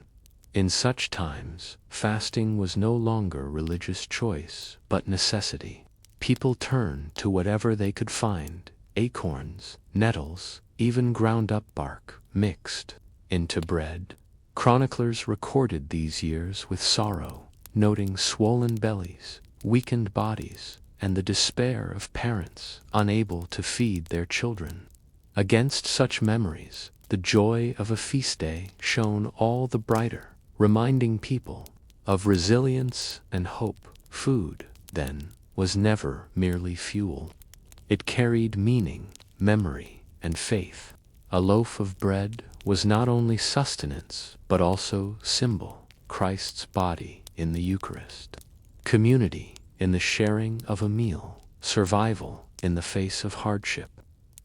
In such times, fasting was no longer religious choice, but necessity. People turned to whatever they could find: acorns, nettles, even ground-up bark, mixed into bread. Chroniclers recorded these years with sorrow, noting swollen bellies, weakened bodies, and the despair of parents unable to feed their children. Against such memories, the joy of a feast day shone all the brighter, reminding people of resilience and hope. Food, then, was never merely fuel. It carried meaning, memory, and faith. A loaf of bread was not only sustenance, but also symbol: Christ's body in the Eucharist, community in the sharing of a meal, survival in the face of hardship.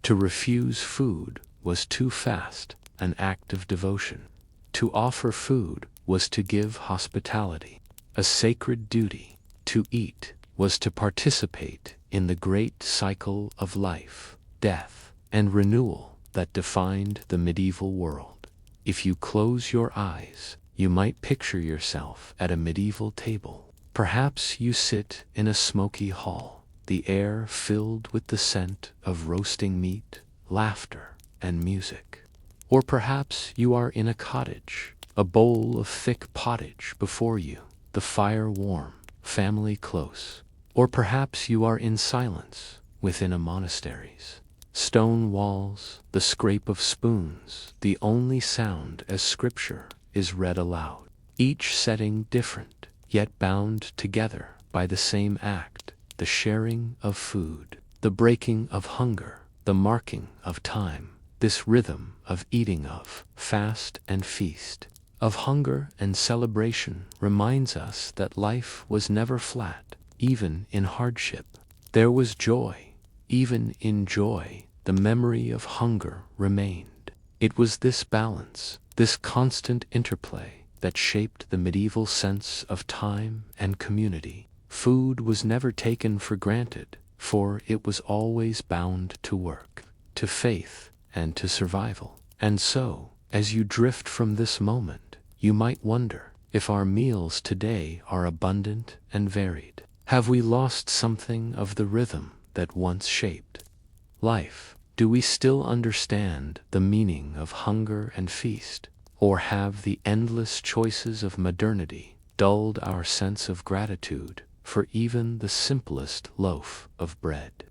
To refuse food was to fast, an act of devotion. To offer food was to give hospitality, a sacred duty. To eat was to participate in the great cycle of life, death, and renewal that defined the medieval world. If you close your eyes, you might picture yourself at a medieval table. Perhaps you sit in a smoky hall, the air filled with the scent of roasting meat, laughter, and music. Or perhaps you are in a cottage, a bowl of thick pottage before you, the fire warm, family close. Or perhaps you are in silence within a monastery's stone walls, the scrape of spoons, the only sound as scripture is read aloud. Each setting different, yet bound together by the same act: the sharing of food, the breaking of hunger, the marking of time. This rhythm of eating, of fast and feast, of hunger and celebration reminds us that life was never flat. Even in hardship, there was joy. Even in joy, the memory of hunger remained. It was this balance, this constant interplay, that shaped the medieval sense of time and community. Food was never taken for granted, for it was always bound to work, to faith, and to survival. And so, as you drift from this moment, you might wonder if our meals today are abundant and varied. Have we lost something of the rhythm that once shaped life? Do we still understand the meaning of hunger and feast? Or have the endless choices of modernity dulled our sense of gratitude for even the simplest loaf of bread?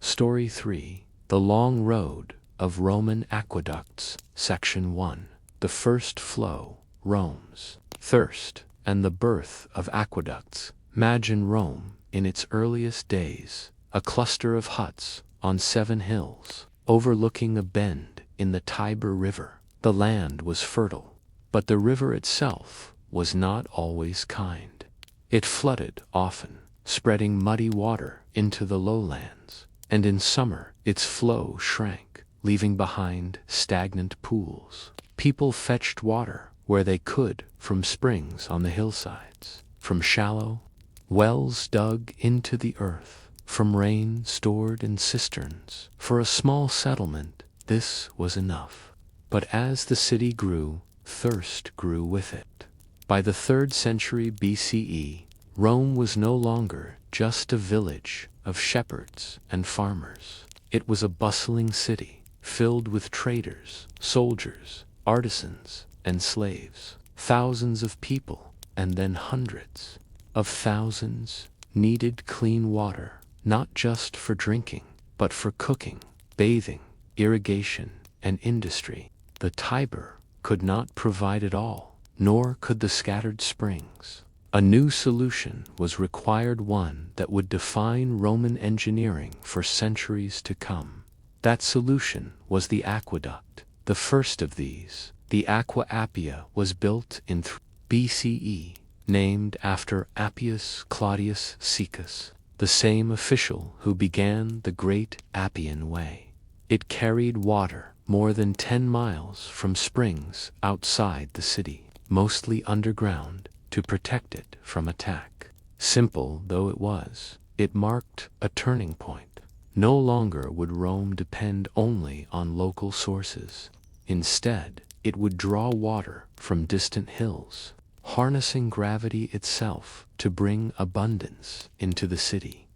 Story 3: The Long Road of Roman Aqueducts. Section 1: The First Flow, Rome's Thirst, and the Birth of Aqueducts. Imagine Rome in its earliest days, a cluster of huts on 7 hills, overlooking a bend in the Tiber River. The land was fertile, but the river itself was not always kind. It flooded often, spreading muddy water into the lowlands, and in summer its flow shrank, leaving behind stagnant pools. People fetched water where they could from springs on the hillsides, from shallow wells dug into the earth, from rain stored in cisterns. For a small settlement, this was enough. But as the city grew, thirst grew with it. By the 3rd century BCE, Rome was no longer just a village of shepherds and farmers. It was a bustling city, filled with traders, soldiers, artisans, and slaves. Thousands of people, and then hundreds of thousands, needed clean water, not just for drinking, but for cooking, bathing, irrigation, and industry. The Tiber could not provide it all, nor could the scattered springs. A new solution was required, one that would define Roman engineering for centuries to come. That solution was the aqueduct. The first of these, the Aqua Appia, was built in BCE, named after Appius Claudius Caecus, the same official who began the Great Appian Way. It carried water more than 10 miles from springs outside the city, mostly underground, to protect it from attack. Simple though it was, it marked a turning point. No longer would Rome depend only on local sources. Instead, it would draw water from distant hills, harnessing gravity itself to bring abundance into the city.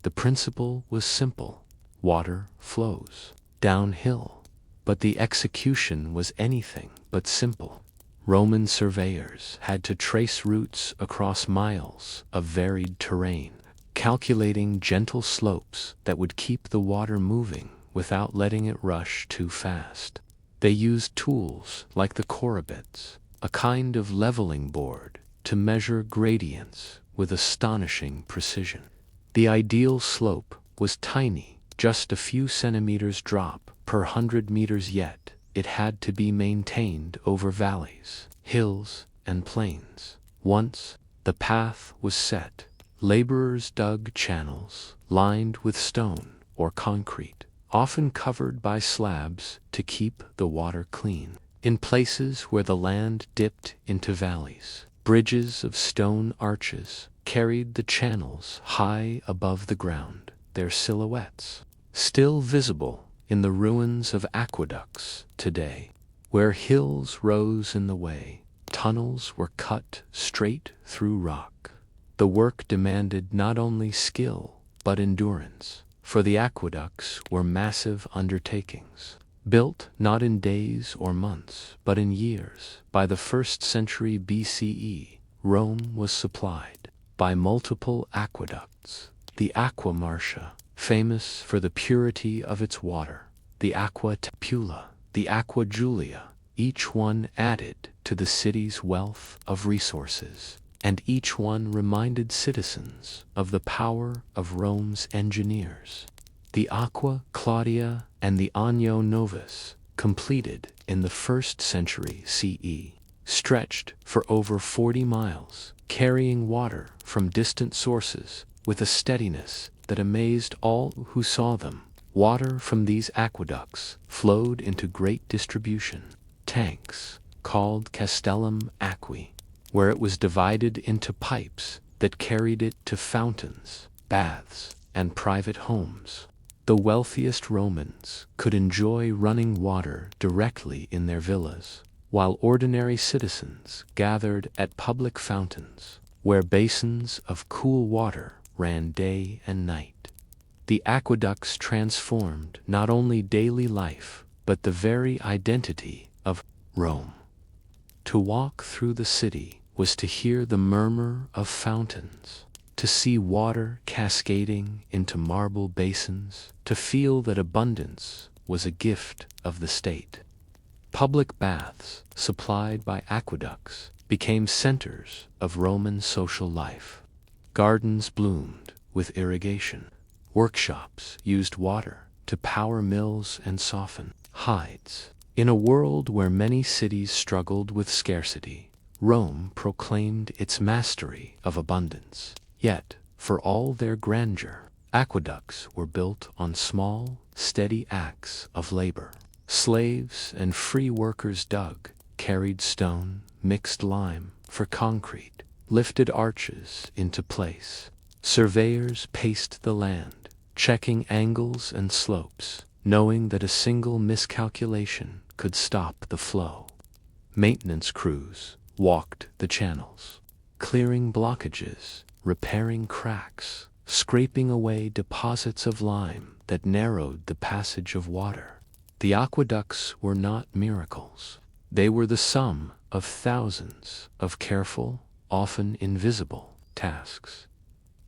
The principle was simple: water flows downhill. But the execution was anything but simple. Roman surveyors had to trace routes across miles of varied terrain, calculating gentle slopes that would keep the water moving without letting it rush too fast. They used tools like the corabits, a kind of leveling board, to measure gradients with astonishing precision. The ideal slope was tiny, just a few centimeters drop per 100 meters, yet it had to be maintained over valleys, hills, and plains. Once the path was set, laborers dug channels lined with stone or concrete, often covered by slabs to keep the water clean. In places where the land dipped into valleys, bridges of stone arches carried the channels high above the ground, their silhouettes still visible in the ruins of aqueducts today. Where hills rose in the way, tunnels were cut straight through rock. The work demanded not only skill but endurance, for the aqueducts were massive undertakings, built not in days or months but in years. By the 1st century BCE, Rome was supplied by multiple aqueducts: the Aqua Marcia, famous for the purity of its water; the Aqua Tepula; the Aqua Julia, each one added to the city's wealth of resources, and each one reminded citizens of the power of Rome's engineers. The Aqua Claudia and the Agno Novus, completed in the 1st century CE, stretched for over 40 miles, carrying water from distant sources with a steadiness that amazed all who saw them. Water from these aqueducts flowed into great distribution tanks, called castellum aquae, where it was divided into pipes that carried it to fountains, baths, and private homes. The wealthiest Romans could enjoy running water directly in their villas, while ordinary citizens gathered at public fountains, where basins of cool water ran day and night. The aqueducts transformed not only daily life, but the very identity of Rome. To walk through the city was to hear the murmur of fountains, to see water cascading into marble basins, to feel that abundance was a gift of the state. Public baths, supplied by aqueducts, became centers of Roman social life. Gardens bloomed with irrigation. Workshops used water to power mills and soften hides. In a world where many cities struggled with scarcity, Rome proclaimed its mastery of abundance. Yet, for all their grandeur, aqueducts were built on small, steady acts of labor. Slaves and free workers dug, carried stone, mixed lime for concrete, lifted arches into place. Surveyors paced the land, checking angles and slopes, knowing that a single miscalculation could stop the flow. Maintenance crews walked the channels, clearing blockages, repairing cracks, scraping away deposits of lime that narrowed the passage of water. The aqueducts were not miracles. They were the sum of thousands of careful, often invisible, tasks.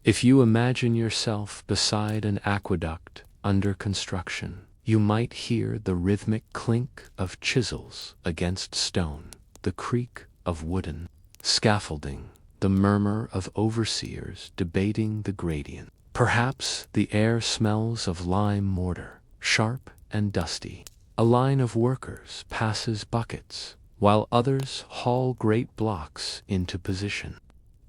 If you imagine yourself beside an aqueduct under construction, you might hear the rhythmic clink of chisels against stone, the creak of wooden scaffolding, the murmur of overseers debating the gradient. Perhaps the air smells of lime mortar, sharp and dusty. A line of workers passes buckets, while others haul great blocks into position.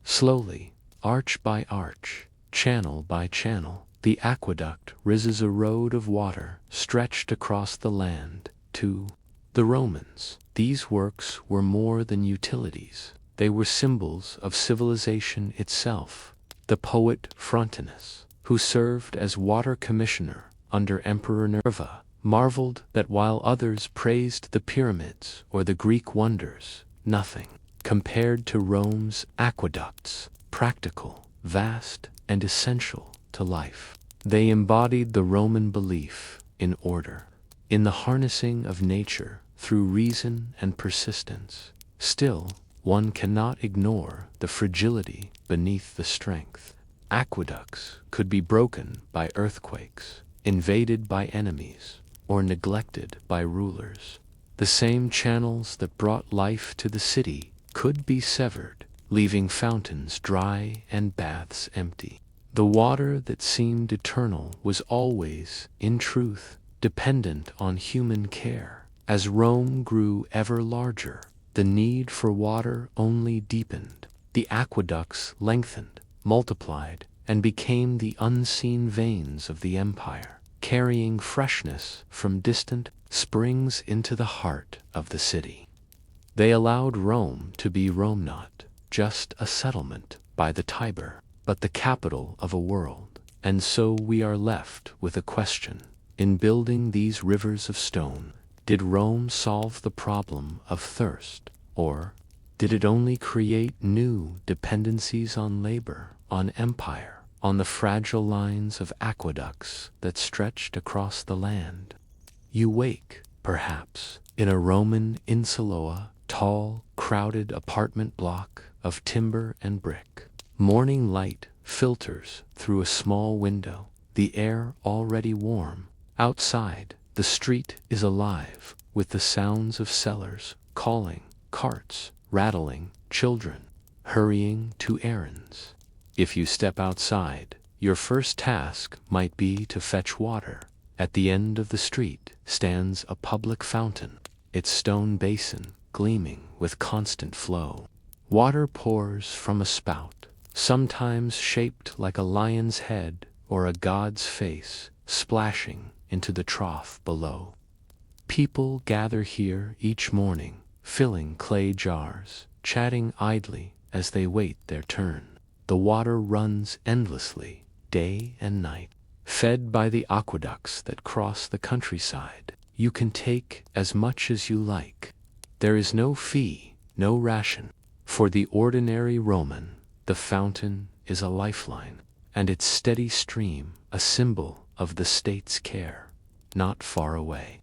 Slowly, arch by arch, channel by channel, the aqueduct rises a road of water stretched across the land. To the Romans, these works were more than utilities. They were symbols of civilization itself. The poet Frontinus, who served as water commissioner under Emperor Nerva, marveled that while others praised the pyramids or the Greek wonders, nothing compared to Rome's aqueducts, practical, vast, and essential to life. They embodied the Roman belief in order, in the harnessing of nature through reason and persistence. Still, one cannot ignore the fragility beneath the strength. Aqueducts could be broken by earthquakes, invaded by enemies, or neglected by rulers. The same channels that brought life to the city could be severed, leaving fountains dry and baths empty. The water that seemed eternal was always, in truth, dependent on human care. As Rome grew ever larger, the need for water only deepened. The aqueducts lengthened, multiplied, and became the unseen veins of the empire, carrying freshness from distant springs into the heart of the city. They allowed Rome to be Rome, not just a settlement by the Tiber, but the capital of a world. And so we are left with a question. In building these rivers of stone, did Rome solve the problem of thirst, or did it only create new dependencies on labor, on empire, on the fragile lines of aqueducts that stretched across the land? You wake, perhaps, in a Roman insula, tall, crowded apartment block of timber and brick. Morning light filters through a small window, the air already warm. Outside, the street is alive with the sounds of sellers calling, carts rattling, children hurrying to errands. If you step outside, your first task might be to fetch water. At the end of the street stands a public fountain, its stone basin gleaming with constant flow. Water pours from a spout, sometimes shaped like a lion's head or a god's face, splashing into the trough below. People gather here each morning, filling clay jars, chatting idly as they wait their turn. The water runs endlessly, day and night, fed by the aqueducts that cross the countryside. You can take as much as you like. There is no fee, no ration. For the ordinary Roman, the fountain is a lifeline, and its steady stream a symbol of the state's care. Not far away,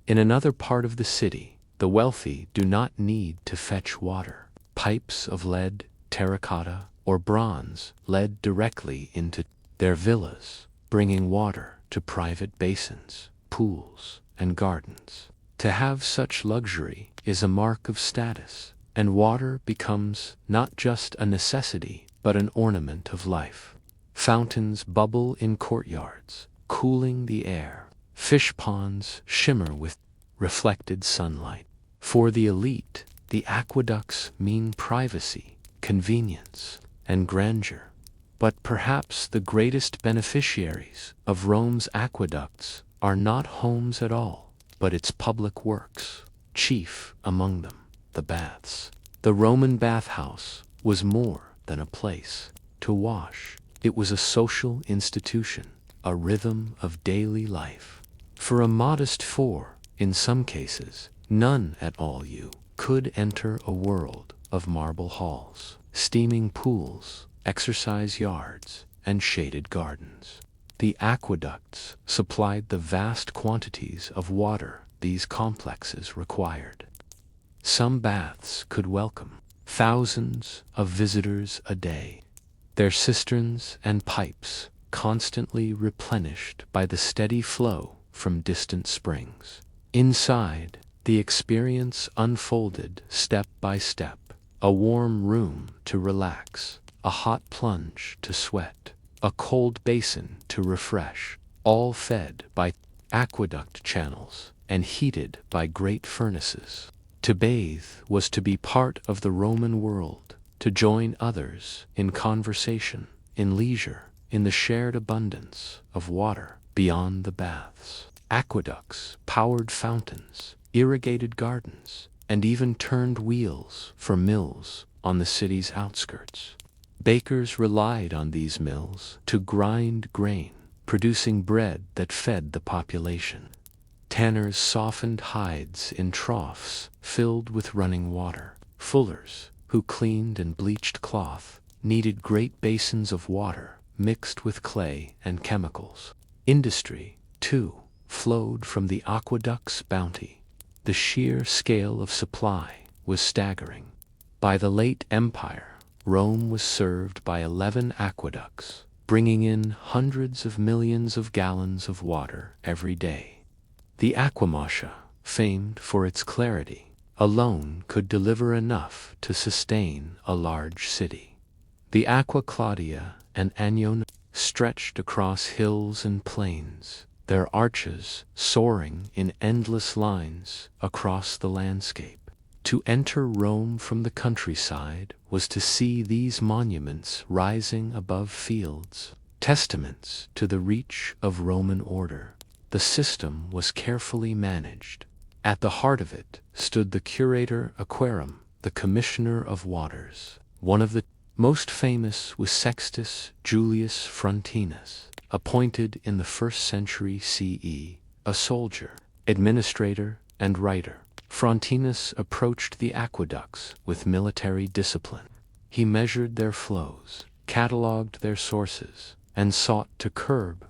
in another part of the city, the wealthy do not need to fetch water. Pipes of lead, terracotta, or bronze led directly into their villas, bringing water to private basins, pools, and gardens. To have such luxury is a mark of status, and water becomes not just a necessity, but an ornament of life. Fountains bubble in courtyards, cooling the air. Fish ponds shimmer with reflected sunlight. For the elite, the aqueducts mean privacy, convenience, and grandeur. But perhaps the greatest beneficiaries of Rome's aqueducts are not homes at all, but its public works. Chief among them, the baths. The Roman bathhouse was more than a place to wash. It was a social institution, a rhythm of daily life. For a modest four, in some cases, none at all, you could enter a world of marble halls, steaming pools, exercise yards, and shaded gardens. The aqueducts supplied the vast quantities of water these complexes required. Some baths could welcome thousands of visitors a day, their cisterns and pipes constantly replenished by the steady flow from distant springs. Inside, the experience unfolded step by step, a warm room to relax, a hot plunge to sweat, a cold basin to refresh, all fed by aqueduct channels and heated by great furnaces. To bathe was to be part of the Roman world, to join others in conversation, in leisure, in the shared abundance of water beyond the baths. Aqueducts powered fountains, irrigated gardens, and even turned wheels for mills on the city's outskirts. Bakers relied on these mills to grind grain, producing bread that fed the population. Tanners softened hides in troughs filled with running water. Fullers, who cleaned and bleached cloth, needed great basins of water mixed with clay and chemicals. Industry, too, flowed from the aqueduct's bounty. The sheer scale of supply was staggering. By the late Empire, Rome was served by 11 aqueducts, bringing in hundreds of millions of gallons of water every day. The Aquamosha, famed for its clarity, alone could deliver enough to sustain a large city. The Aqua Claudia and Anione stretched across hills and plains, their arches soaring in endless lines across the landscape. To enter Rome from the countryside was to see these monuments rising above fields, testaments to the reach of Roman order. The system was carefully managed. At the heart of it stood the curator aquarum, the commissioner of waters. One of the most famous was Sextus Julius Frontinus, appointed in the 1st century CE, a soldier, administrator, and writer. Frontinus approached the aqueducts with military discipline. He measured their flows, catalogued their sources, and sought to curb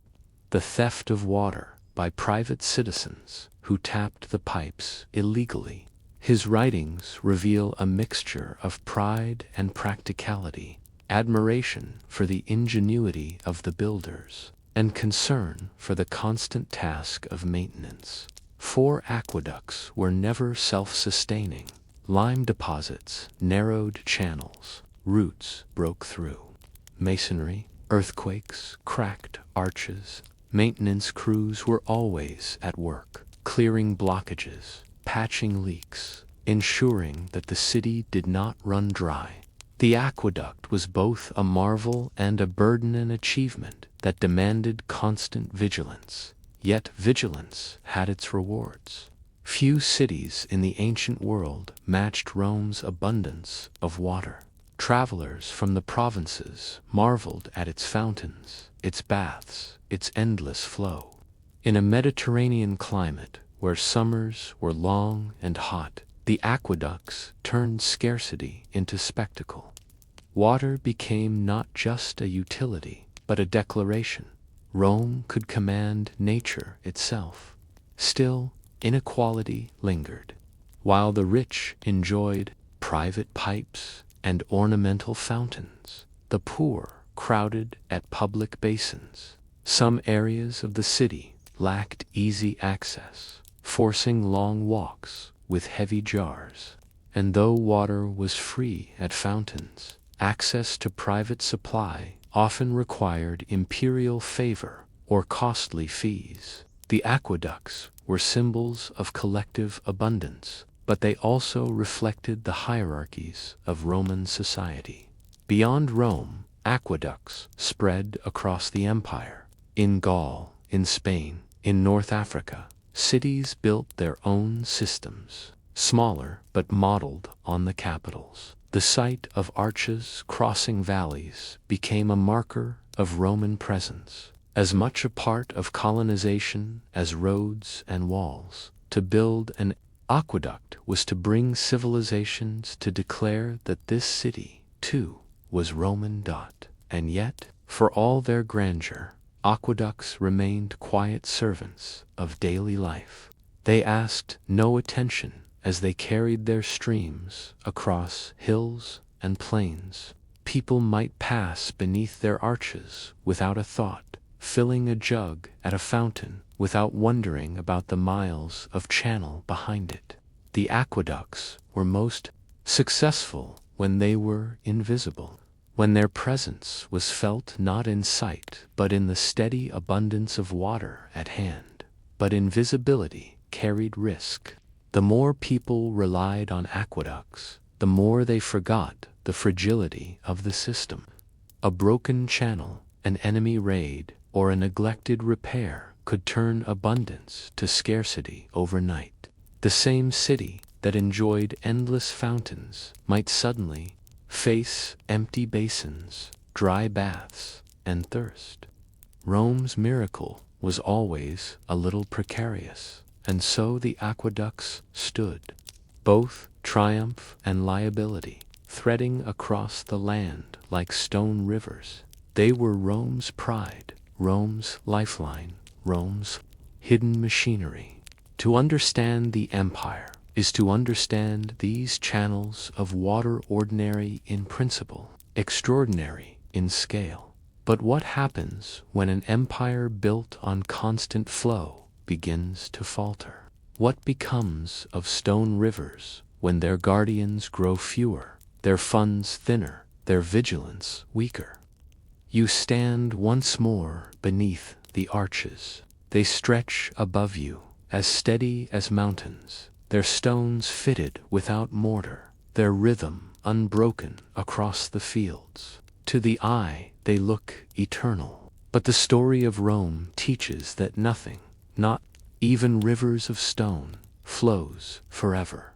the theft of water by private citizens who tapped the pipes illegally. His writings reveal a mixture of pride and practicality, admiration for the ingenuity of the builders, and concern for the constant task of maintenance. 4 aqueducts were never self-sustaining. Lime deposits narrowed channels, roots broke through. Masonry, earthquakes, cracked arches. Maintenance crews were always at work, clearing blockages, patching leaks, ensuring that the city did not run dry. The aqueduct was both a marvel and a burden, an achievement that demanded constant vigilance. Yet vigilance had its rewards. Few cities in the ancient world matched Rome's abundance of water. Travelers from the provinces marveled at its fountains, its baths, its endless flow. In a Mediterranean climate where summers were long and hot, the aqueducts turned scarcity into spectacle. Water became not just a utility, but a declaration. Rome could command nature itself. Still, inequality lingered. While the rich enjoyed private pipes and ornamental fountains, the poor crowded at public basins. Some areas of the city lacked easy access, forcing long walks with heavy jars. And though water was free at fountains, access to private supply often required imperial favor or costly fees. The aqueducts were symbols of collective abundance, but they also reflected the hierarchies of Roman society. Beyond Rome, aqueducts spread across the empire. In Gaul, in Spain, in North Africa, cities built their own systems, smaller but modeled on the capitals. The sight of arches crossing valleys became a marker of Roman presence, as much a part of colonization as roads and walls. To build an aqueduct was to bring civilizations to declare that this city, too, was Roman. And yet, for all their grandeur, aqueducts remained quiet servants of daily life. They asked no attention as they carried their streams across hills and plains. People might pass beneath their arches without a thought, filling a jug at a fountain without wondering about the miles of channel behind it. The aqueducts were most successful when they were invisible, when their presence was felt not in sight but in the steady abundance of water at hand. But invisibility carried risk. The more people relied on aqueducts, the more they forgot the fragility of the system. A broken channel, an enemy raid, or a neglected repair could turn abundance to scarcity overnight. The same city that enjoyed endless fountains might suddenly face empty basins, dry baths, and thirst. Rome's miracle was always a little precarious. and so the aqueducts stood, both triumph and liability, threading across the land like stone rivers. They were Rome's pride, Rome's lifeline, Rome's hidden machinery. To understand the empire is to understand these channels of water, ordinary in principle, extraordinary in scale. But what happens when an empire built on constant flow begins to falter? What becomes of stone rivers when their guardians grow fewer, their funds thinner, their vigilance weaker? You stand once more beneath the arches. They stretch above you, as steady as mountains, their stones fitted without mortar, their rhythm unbroken across the fields. To the eye they look eternal. But the story of Rome teaches that nothing, not even rivers of stone, flows forever.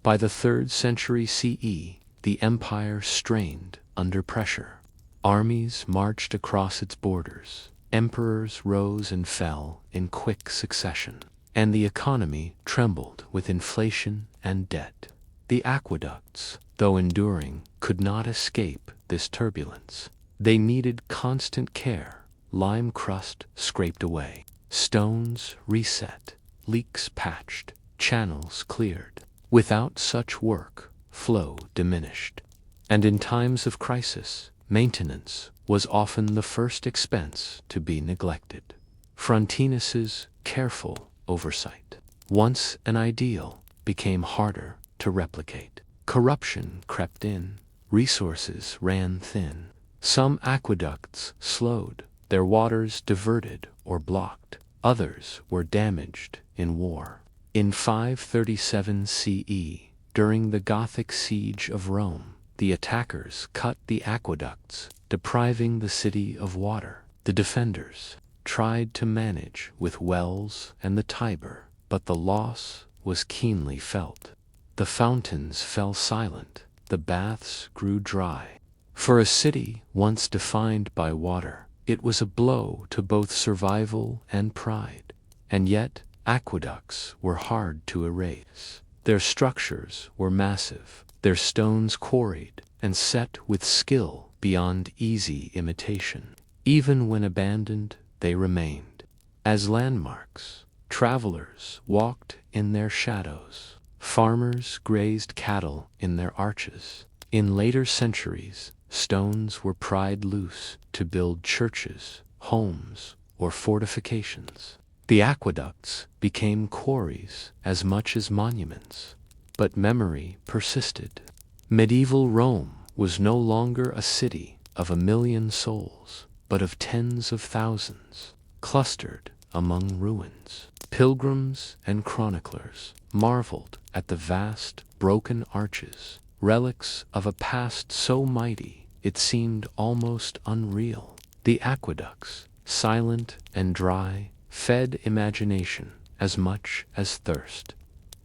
By the 3rd century CE, the empire strained under pressure. Armies marched across its borders, emperors rose and fell in quick succession, and the economy trembled with inflation and debt. The aqueducts, though enduring, could not escape this turbulence. They needed constant care, lime crust scraped away, stones reset, leaks patched, channels cleared. Without such work, flow diminished. And in times of crisis, maintenance was often the first expense to be neglected. Frontinus's careful oversight, once an ideal, became harder to replicate. Corruption crept in, resources ran thin. Some aqueducts slowed, their waters diverted or blocked. Others were damaged in war. In 537 CE, during the Gothic siege of Rome, the attackers cut the aqueducts, depriving the city of water. The defenders tried to manage with wells and the Tiber, but the loss was keenly felt. The fountains fell silent, the baths grew dry. For a city once defined by water, it was a blow to both survival and pride. And yet, aqueducts were hard to erase. Their structures were massive, their stones quarried and set with skill beyond easy imitation. Even when abandoned, they remained. As landmarks, travelers walked in their shadows. Farmers grazed cattle in their arches. In later centuries, stones were pried loose to build churches, homes, or fortifications. The aqueducts became quarries as much as monuments. But memory persisted. Medieval Rome was no longer a city of 1,000,000 souls, but of tens of thousands, clustered among ruins. Pilgrims and chroniclers marveled at the vast, broken arches, relics of a past so mighty it seemed almost unreal. The aqueducts, silent and dry, fed imagination as much as thirst.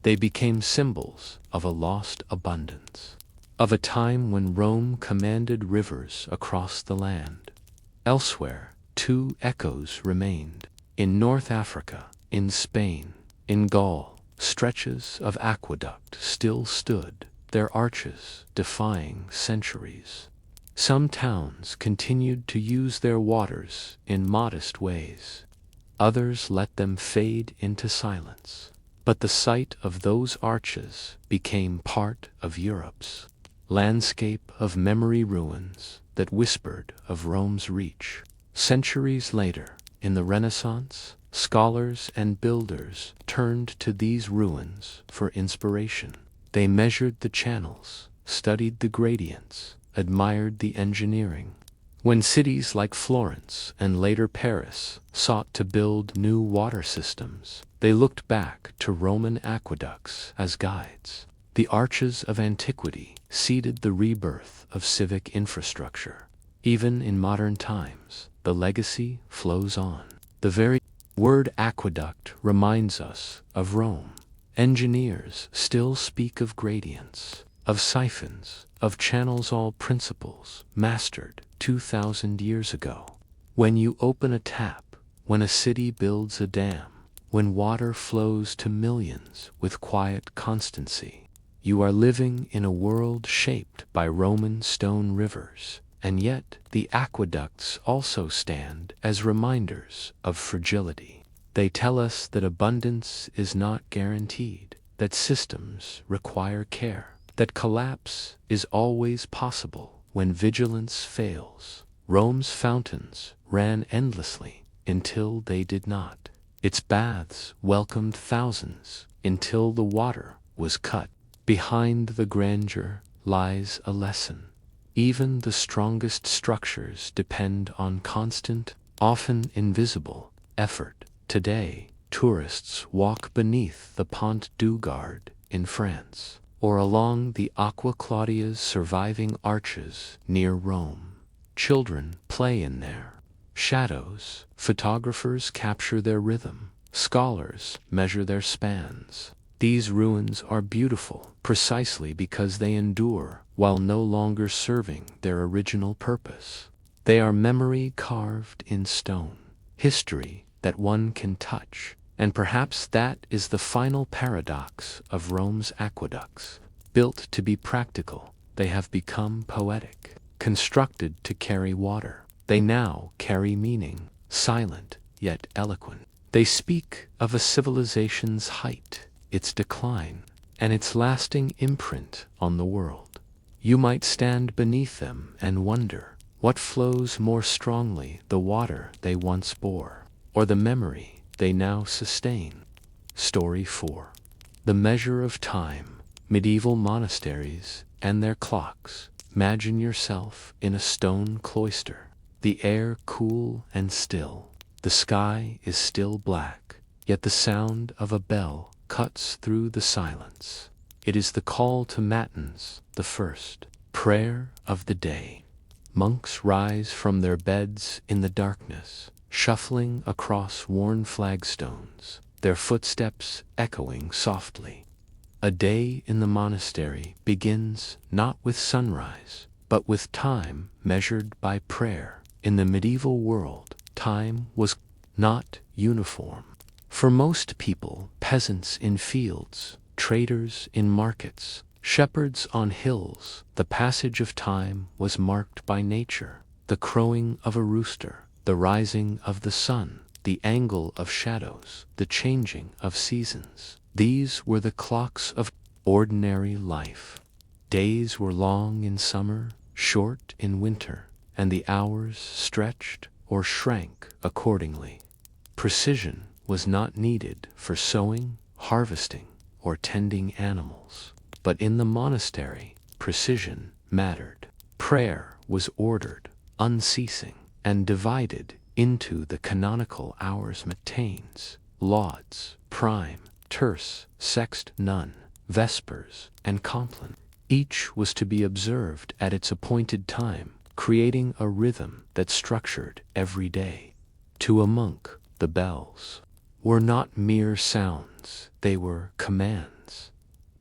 They became symbols of a lost abundance, of a time when Rome commanded rivers across the land. Elsewhere, 2 echoes remained. In North Africa, in Spain, in Gaul, stretches of aqueduct still stood, their arches defying centuries. Some towns continued to use their waters in modest ways. Others let them fade into silence. But the sight of those arches became part of Europe's landscape of memory, ruins that whispered of Rome's reach. Centuries later, in the Renaissance, scholars and builders turned to these ruins for inspiration. They measured the channels, studied the gradients, admired the engineering. When cities like Florence and later Paris sought to build new water systems, they looked back to Roman aqueducts as guides. The arches of antiquity seeded the rebirth of civic infrastructure. Even in modern times, the legacy flows on. The very word aqueduct reminds us of Rome. Engineers still speak of gradients, of siphons, of channels, all principles mastered 2,000 years ago. When you open a tap, when a city builds a dam, when water flows to millions with quiet constancy. You are living in a world shaped by Roman stone rivers, and yet the aqueducts also stand as reminders of fragility. They tell us that abundance is not guaranteed, that systems require care, that collapse is always possible when vigilance fails. Rome's fountains ran endlessly until they did not. Its baths welcomed thousands until the water was cut. Behind the grandeur lies a lesson. Even the strongest structures depend on constant, often invisible, effort. Today, tourists walk beneath the Pont du Gard in France, or along the Aqua Claudia's surviving arches near Rome. Children play in their shadows, photographers capture their rhythm, scholars measure their spans. These ruins are beautiful precisely because they endure while no longer serving their original purpose. They are memory carved in stone, history that one can touch, and perhaps that is the final paradox of Rome's aqueducts. Built to be practical, they have become poetic. Constructed to carry water, they now carry meaning, silent yet eloquent. They speak of a civilization's height, its decline, and its lasting imprint on the world. You might stand beneath them and wonder, what flows more strongly, the water they once bore, or the memory they now sustain? Story 4. The Measure of Time, Medieval Monasteries and Their Clocks. Imagine yourself in a stone cloister, the air cool and still. The sky is still black, yet the sound of a bell cuts through the silence. It is the call to matins, the first prayer of the day. Monks rise from their beds in the darkness, shuffling across worn flagstones, their footsteps echoing softly. A day in the monastery begins not with sunrise, but with time measured by prayer. In the medieval world, time was not uniform. For most people, peasants in fields, traders in markets, shepherds on hills, the passage of time was marked by nature, the crowing of a rooster, the rising of the sun, the angle of shadows, the changing of seasons. These were the clocks of ordinary life. Days were long in summer, short in winter, and the hours stretched or shrank accordingly. Precision was not needed for sowing, harvesting, or tending animals. But in the monastery, precision mattered. Prayer was ordered, unceasing, and divided into the canonical hours: matins, lauds, prime, terce, sext, none, vespers, and compline. Each was to be observed at its appointed time, creating a rhythm that structured every day. To a monk, the bells were not mere sounds, they were commands.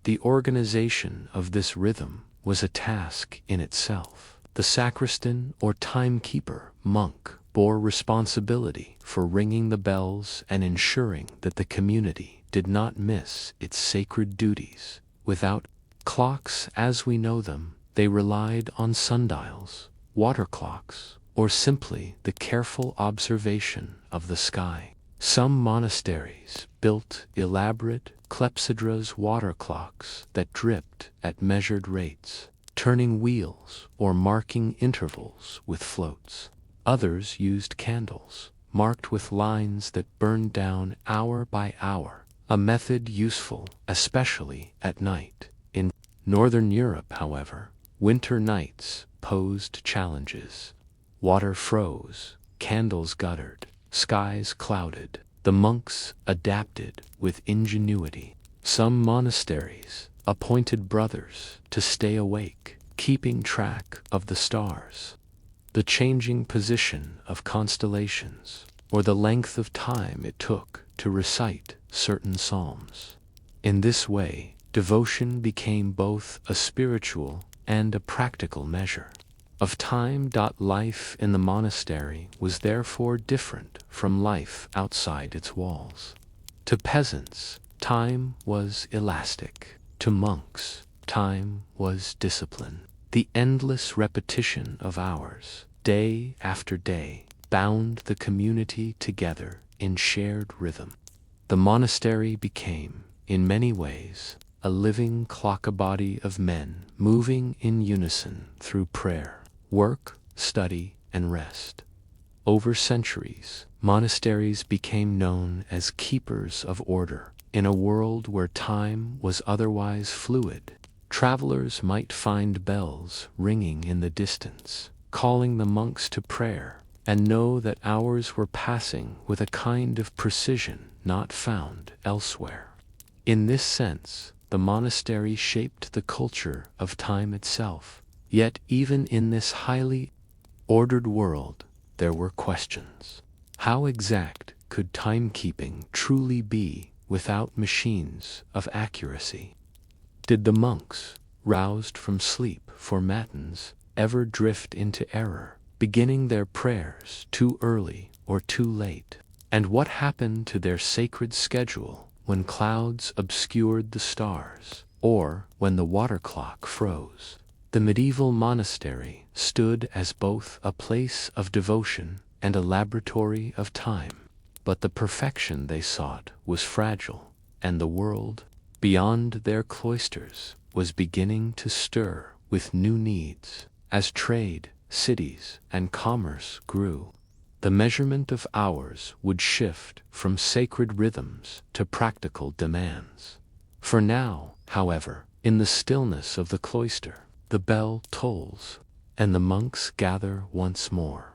The organization of this rhythm was a task in itself. The sacristan or timekeeper monk bore responsibility for ringing the bells and ensuring that the community did not miss its sacred duties. Without clocks as we know them, they relied on sundials, water clocks, or simply the careful observation of the sky. Some monasteries built elaborate clepsydras water clocks that dripped at measured rates, turning wheels or marking intervals with floats. Others used candles, marked with lines that burned down hour by hour, a method useful especially at night. In Northern Europe, however, winter nights posed challenges. Water froze, candles guttered, skies clouded. The monks adapted with ingenuity. Some monasteries appointed brothers to stay awake, keeping track of the stars, the changing position of constellations, or the length of time it took to recite certain psalms. In this way, devotion became both a spiritual and a practical measure of time. Life in the monastery was therefore different from life outside its walls. To peasants, time was elastic. To monks, time was discipline. The endless repetition of hours, day after day, bound the community together in shared rhythm. The monastery became, in many ways, a living clock-a-body of men moving in unison through prayer, work, study, and rest. Over centuries, monasteries became known as keepers of order. In a world where time was otherwise fluid, travelers might find bells ringing in the distance, calling the monks to prayer, and know that hours were passing with a kind of precision not found elsewhere. In this sense, the monastery shaped the culture of time itself. Yet even in this highly ordered world, there were questions. How exact could timekeeping truly be without machines of accuracy? Did the monks, roused from sleep for matins, ever drift into error, beginning their prayers too early or too late? And what happened to their sacred schedule when clouds obscured the stars, or when the water clock froze? The medieval monastery stood as both a place of devotion and a laboratory of time. But the perfection they sought was fragile, and the world, beyond their cloisters, was beginning to stir with new needs. As trade, cities, and commerce grew, the measurement of hours would shift from sacred rhythms to practical demands. For now, however, in the stillness of the cloister, the bell tolls, and the monks gather once more.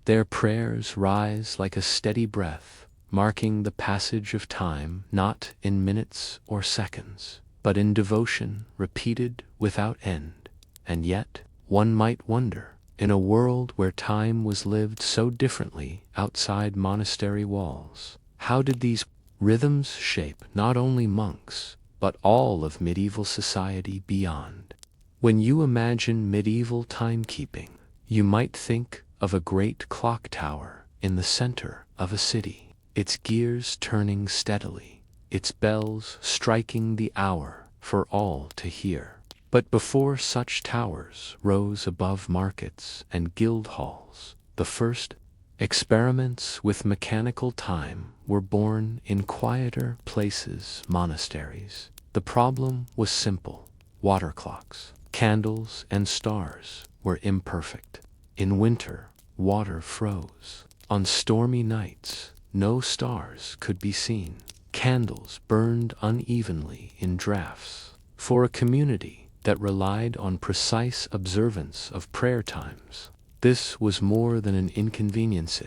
Their prayers rise like a steady breath, marking the passage of time not in minutes or seconds, but in devotion repeated without end. And yet, one might wonder, in a world where time was lived so differently outside monastery walls, how did these rhythms shape not only monks, but all of medieval society beyond? When you imagine medieval timekeeping, you might think of a great clock tower in the center of a city, its gears turning steadily, its bells striking the hour for all to hear. But before such towers rose above markets and guild halls, the first experiments with mechanical time were born in quieter places, monasteries. The problem was simple: water clocks, candles, and stars were imperfect. In winter, water froze. On stormy nights, no stars could be seen. Candles burned unevenly in drafts. For a community that relied on precise observance of prayer times, this was more than an inconvenience.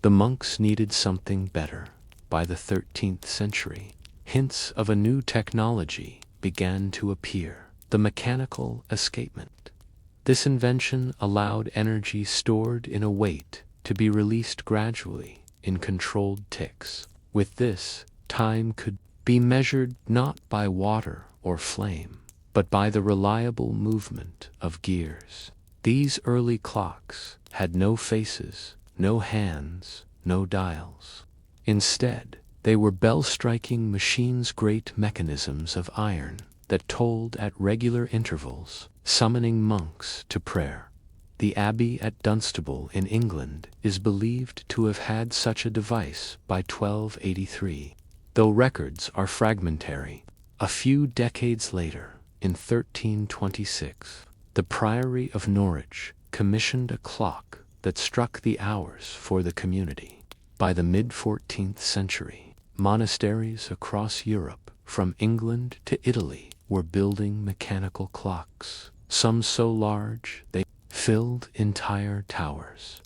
The monks needed something better. By the 13th century, hints of a new technology began to appear: the mechanical escapement. This invention allowed energy stored in a weight to be released gradually in controlled ticks. With this, time could be measured not by water or flame, but by the reliable movement of gears. These early clocks had no faces, no hands, no dials. Instead, they were bell-striking machines, great mechanisms of iron that tolled at regular intervals, summoning monks to prayer. The abbey at Dunstable in England is believed to have had such a device by 1283, though records are fragmentary. A few decades later, in 1326, the Priory of Norwich commissioned a clock that struck the hours for the community. By the mid-14th century, monasteries across Europe, from England to Italy, were building mechanical clocks, some so large they filled entire towers.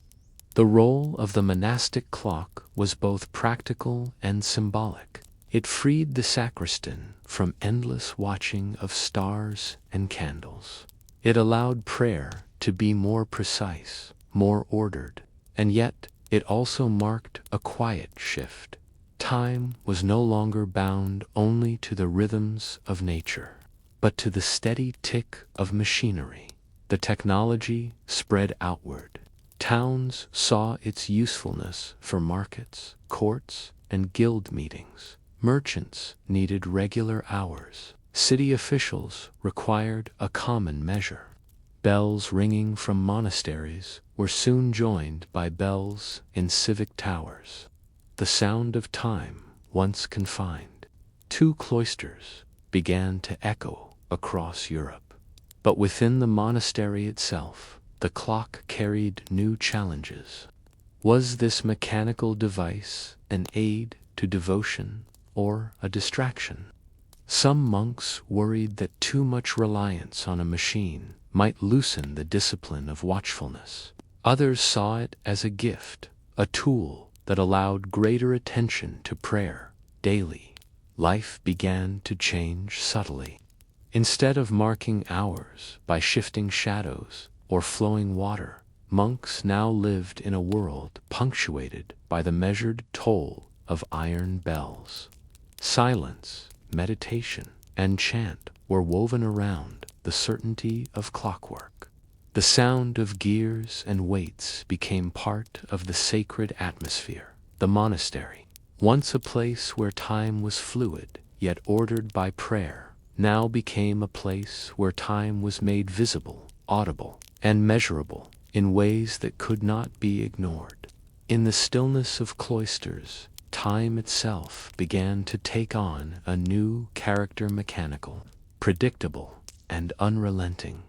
The role of the monastic clock was both practical and symbolic. It freed the sacristan from endless watching of stars and candles. It allowed prayer to be more precise, more ordered, and yet it also marked a quiet shift. Time was no longer bound only to the rhythms of nature, but to the steady tick of machinery. The technology spread outward. Towns saw its usefulness for markets, courts, and guild meetings. Merchants needed regular hours. City officials required a common measure. Bells ringing from monasteries were soon joined by bells in civic towers. The sound of time, once confined to cloisters, began to echo across Europe. But within the monastery itself, the clock carried new challenges. Was this mechanical device an aid to devotion or a distraction? Some monks worried that too much reliance on a machine might loosen the discipline of watchfulness. Others saw it as a gift, a tool that allowed greater attention to prayer daily. Life began to change subtly. Instead of marking hours by shifting shadows or flowing water, monks now lived in a world punctuated by the measured toll of iron bells. Silence, meditation, and chant were woven around the certainty of clockwork. The sound of gears and weights became part of the sacred atmosphere. The monastery, once a place where time was fluid yet ordered by prayer, now became a place where time was made visible, audible, and measurable in ways that could not be ignored. In the stillness of cloisters, time itself began to take on a new character, mechanical, predictable, and unrelenting.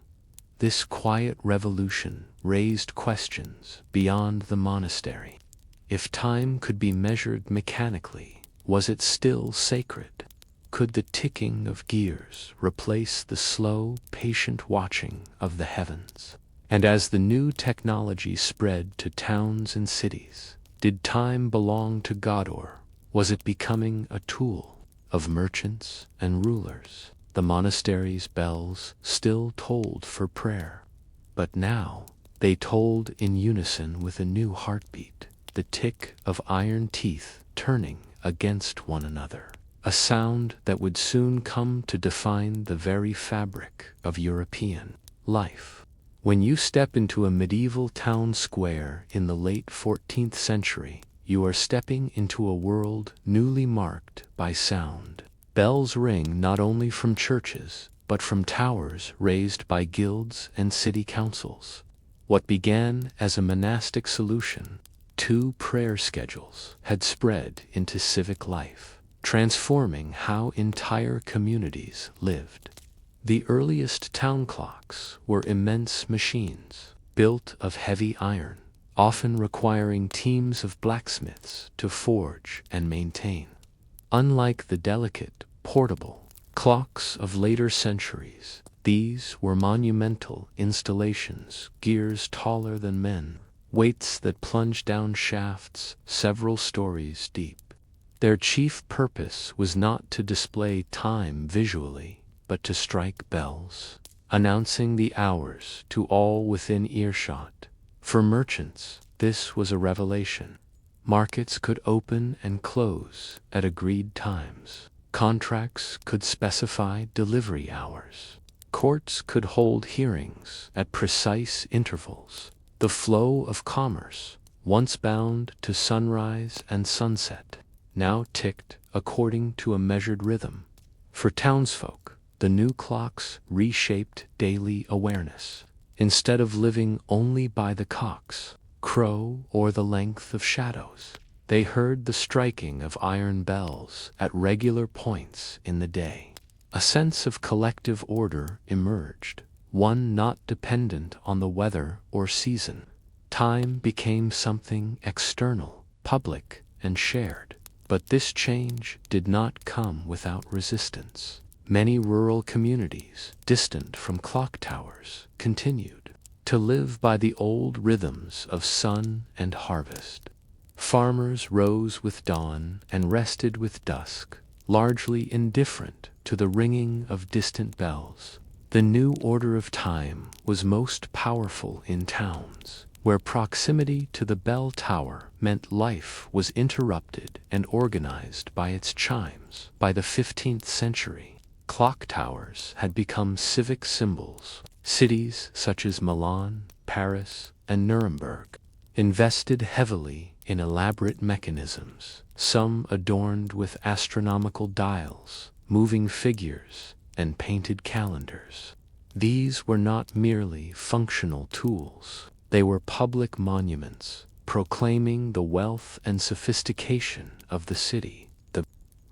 This quiet revolution raised questions beyond the monastery. If time could be measured mechanically, was it still sacred? Could the ticking of gears replace the slow, patient watching of the heavens? And as the new technology spread to towns and cities, did time belong to God, or was it becoming a tool of merchants and rulers? The monastery's bells still tolled for prayer, but now they tolled in unison with a new heartbeat, the tick of iron teeth turning against one another, a sound that would soon come to define the very fabric of European life. When you step into a medieval town square in the late 14th century, you are stepping into a world newly marked by sound. Bells ring not only from churches, but from towers raised by guilds and city councils. What began as a monastic solution to prayer schedules had spread into civic life, transforming how entire communities lived. The earliest town clocks were immense machines, built of heavy iron, often requiring teams of blacksmiths to forge and maintain. Unlike the delicate, portable clocks of later centuries, these were monumental installations, gears taller than men, weights that plunged down shafts several stories deep. Their chief purpose was not to display time visually, but to strike bells, announcing the hours to all within earshot. For merchants, this was a revelation. Markets could open and close at agreed times. Contracts could specify delivery hours. Courts could hold hearings at precise intervals. The flow of commerce, once bound to sunrise and sunset, now ticked according to a measured rhythm. For townsfolk, the new clocks reshaped daily awareness. Instead of living only by the cock's crow or the length of shadows, they heard the striking of iron bells at regular points in the day. A sense of collective order emerged, one not dependent on the weather or season. Time became something external, public, and shared. But this change did not come without resistance. Many rural communities, distant from clock towers, continued to live by the old rhythms of sun and harvest. Farmers rose with dawn and rested with dusk, largely indifferent to the ringing of distant bells. The new order of time was most powerful in towns, where proximity to the bell tower meant life was interrupted and organized by its chimes. By the 15th century, clock towers had become civic symbols. Cities such as Milan, Paris, and Nuremberg invested heavily in elaborate mechanisms, some adorned with astronomical dials, moving figures, and painted calendars. These were not merely functional tools. They were public monuments, proclaiming the wealth and sophistication of the city. The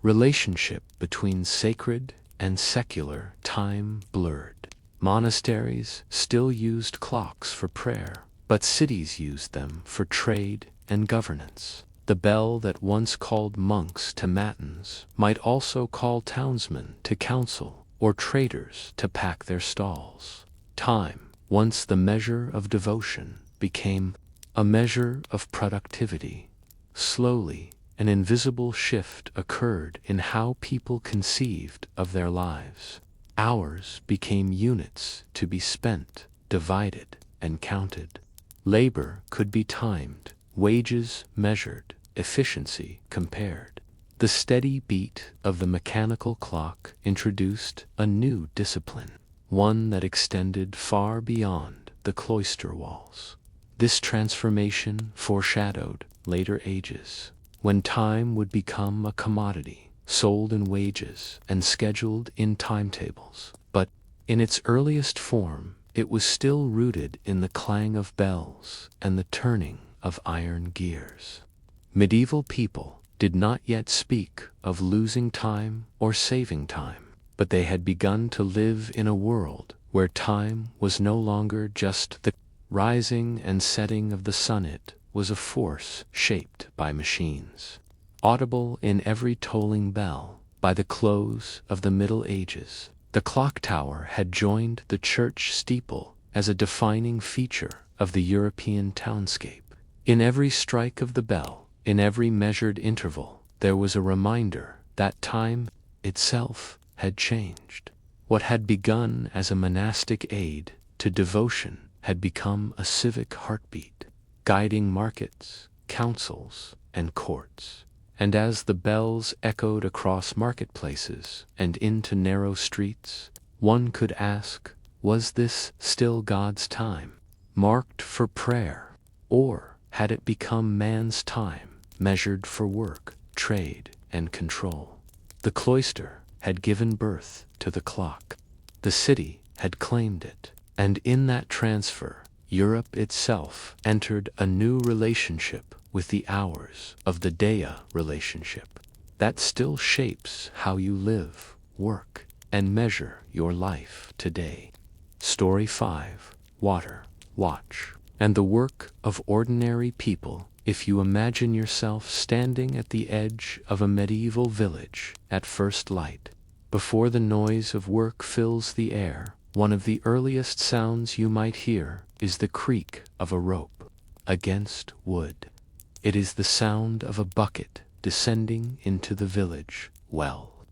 relationship between sacred and secular time blurred. Monasteries still used clocks for prayer, but cities used them for trade and governance. The bell that once called monks to matins might also call townsmen to council or traders to pack their stalls. Time, once the measure of devotion, became a measure of productivity. Slowly, an invisible shift occurred in how people conceived of their lives. Hours became units to be spent, divided, and counted. Labor could be timed, wages measured, efficiency compared. The steady beat of the mechanical clock introduced a new discipline, one that extended far beyond the cloister walls. This transformation foreshadowed later ages, when time would become a commodity, sold in wages and scheduled in timetables. But in its earliest form, it was still rooted in the clang of bells and the turning of iron gears. Medieval people did not yet speak of losing time or saving time, but they had begun to live in a world where time was no longer just the rising and setting of the sun. It was a force shaped by machines. Audible in every tolling bell, by the close of the Middle Ages, the clock tower had joined the church steeple as a defining feature of the European townscape. In every strike of the bell, in every measured interval, there was a reminder that time itself had changed. What had begun as a monastic aid to devotion had become a civic heartbeat, guiding markets, councils, and courts. And as the bells echoed across marketplaces and into narrow streets, one could ask, was this still God's time, marked for prayer? Or had it become man's time, measured for work, trade, and control? The cloister had given birth to the clock. The city had claimed it. And in that transfer, Europe itself entered a new relationship with the hours of the Dea relationship that still shapes how you live, work, and measure your life today. Story 5. Water, Watch, and the work of ordinary people. If you imagine yourself standing at the edge of a medieval village at first light, before the noise of work fills the air, one of the earliest sounds you might hear is the creak of a rope against wood. It is the sound of a bucket descending into the village well.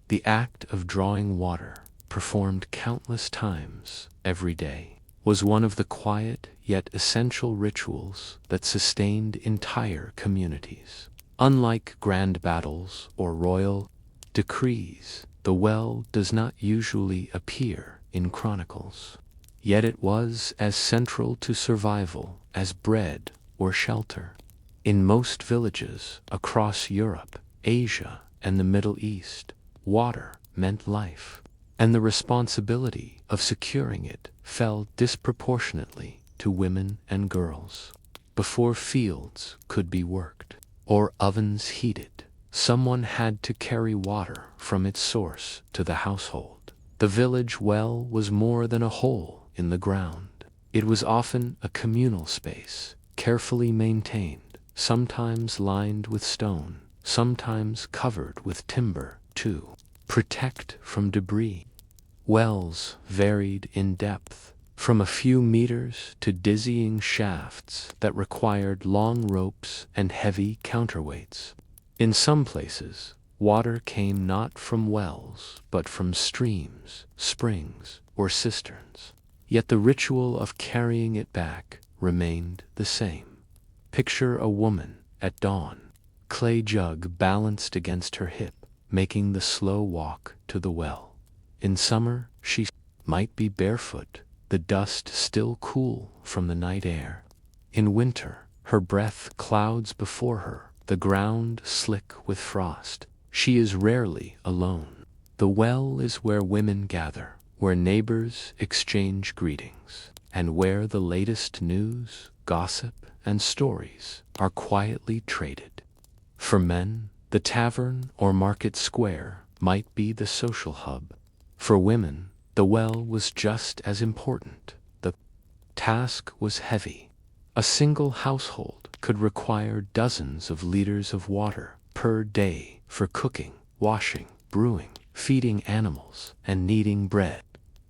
The act of drawing water, performed countless times every day, was one of the quiet yet essential rituals that sustained entire communities. Unlike grand battles or royal decrees, the well does not usually appear in chronicles. Yet it was as central to survival as bread or shelter. In most villages across Europe, Asia, and the Middle East, water meant life, and the responsibility of securing it fell disproportionately to women and girls. Before fields could be worked or ovens heated, someone had to carry water from its source to the household. The village well was more than a hole in the ground. It was often a communal space, carefully maintained, sometimes lined with stone, sometimes covered with timber to protect from debris. Wells varied in depth, from a few meters to dizzying shafts that required long ropes and heavy counterweights. In some places, water came not from wells, but from streams, springs, or cisterns. Yet the ritual of carrying it back remained the same. Picture a woman at dawn, clay jug balanced against her hip, making the slow walk to the well. In summer, she might be barefoot, the dust still cool from the night air. In winter, her breath clouds before her, the ground slick with frost. She is rarely alone. The well is where women gather, where neighbors exchange greetings, and where the latest news, gossip, and stories are quietly traded. For men, the tavern or market square might be the social hub. For women, the well was just as important. The task was heavy. A single household could require dozens of liters of water per day for cooking, washing, brewing, feeding animals, and kneading bread.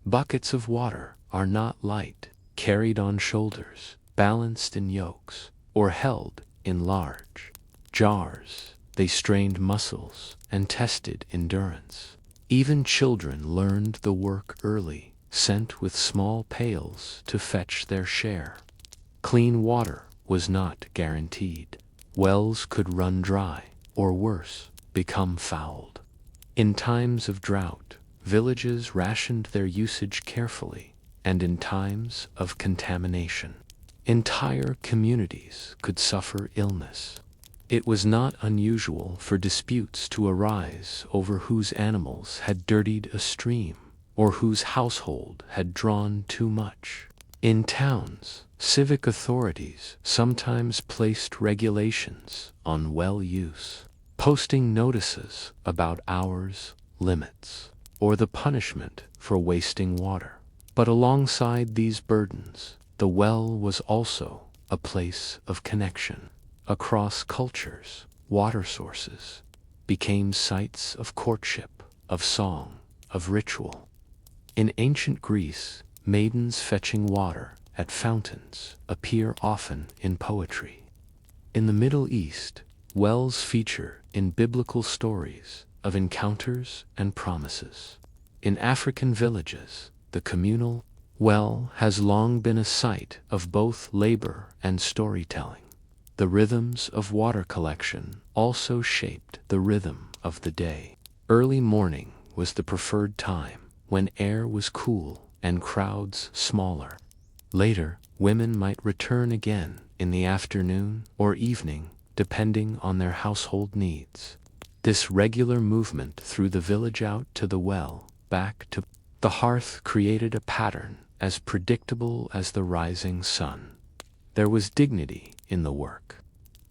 Buckets of water are not light, carried on shoulders, balanced in yokes, or held in large jars. They strained muscles and tested endurance. Even children learned the work early, sent with small pails to fetch their share. Clean water was not guaranteed. Wells could run dry, or worse, become fouled. In times of drought, villages rationed their usage carefully, and in times of contamination, entire communities could suffer illness. It was not unusual for disputes to arise over whose animals had dirtied a stream, or whose household had drawn too much. In towns, civic authorities sometimes placed regulations on well use, posting notices about hours, limits, or the punishment for wasting water. But alongside these burdens, the well was also a place of connection. Across cultures, water sources became sites of courtship, of song, of ritual. In ancient Greece, maidens fetching water at fountains appear often in poetry. In the Middle East, wells feature in biblical stories of encounters and promises. In African villages, the communal well has long been a site of both labor and storytelling. The rhythms of water collection also shaped the rhythm of the day. Early morning was the preferred time, when air was cool and crowds smaller. Later, women might return again in the afternoon or evening, depending on their household needs. This regular movement through the village out to the well, back to the hearth created a pattern as predictable as the rising sun. There was dignity in the work,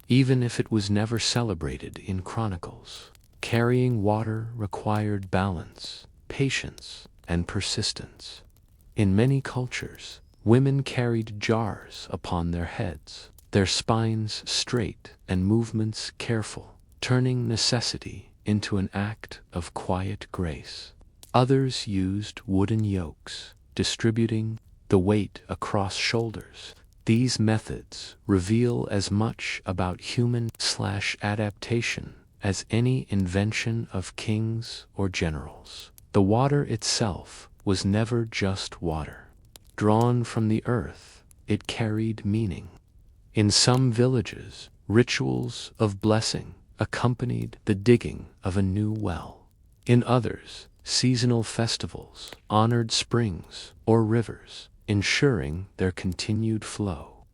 even if it was never celebrated in chronicles. Carrying water required balance, patience, and persistence. In many cultures, women carried jars upon their heads, their spines straight and movements careful, turning necessity into an act of quiet grace. Others used wooden yokes, distributing the weight across shoulders. These methods reveal as much about human/adaptation as any invention of kings or generals. The water itself was never just water. Drawn from the earth, it carried meaning. In some villages, rituals of blessing accompanied the digging of a new well. In others, seasonal festivals honored springs or rivers, ensuring their continued flow.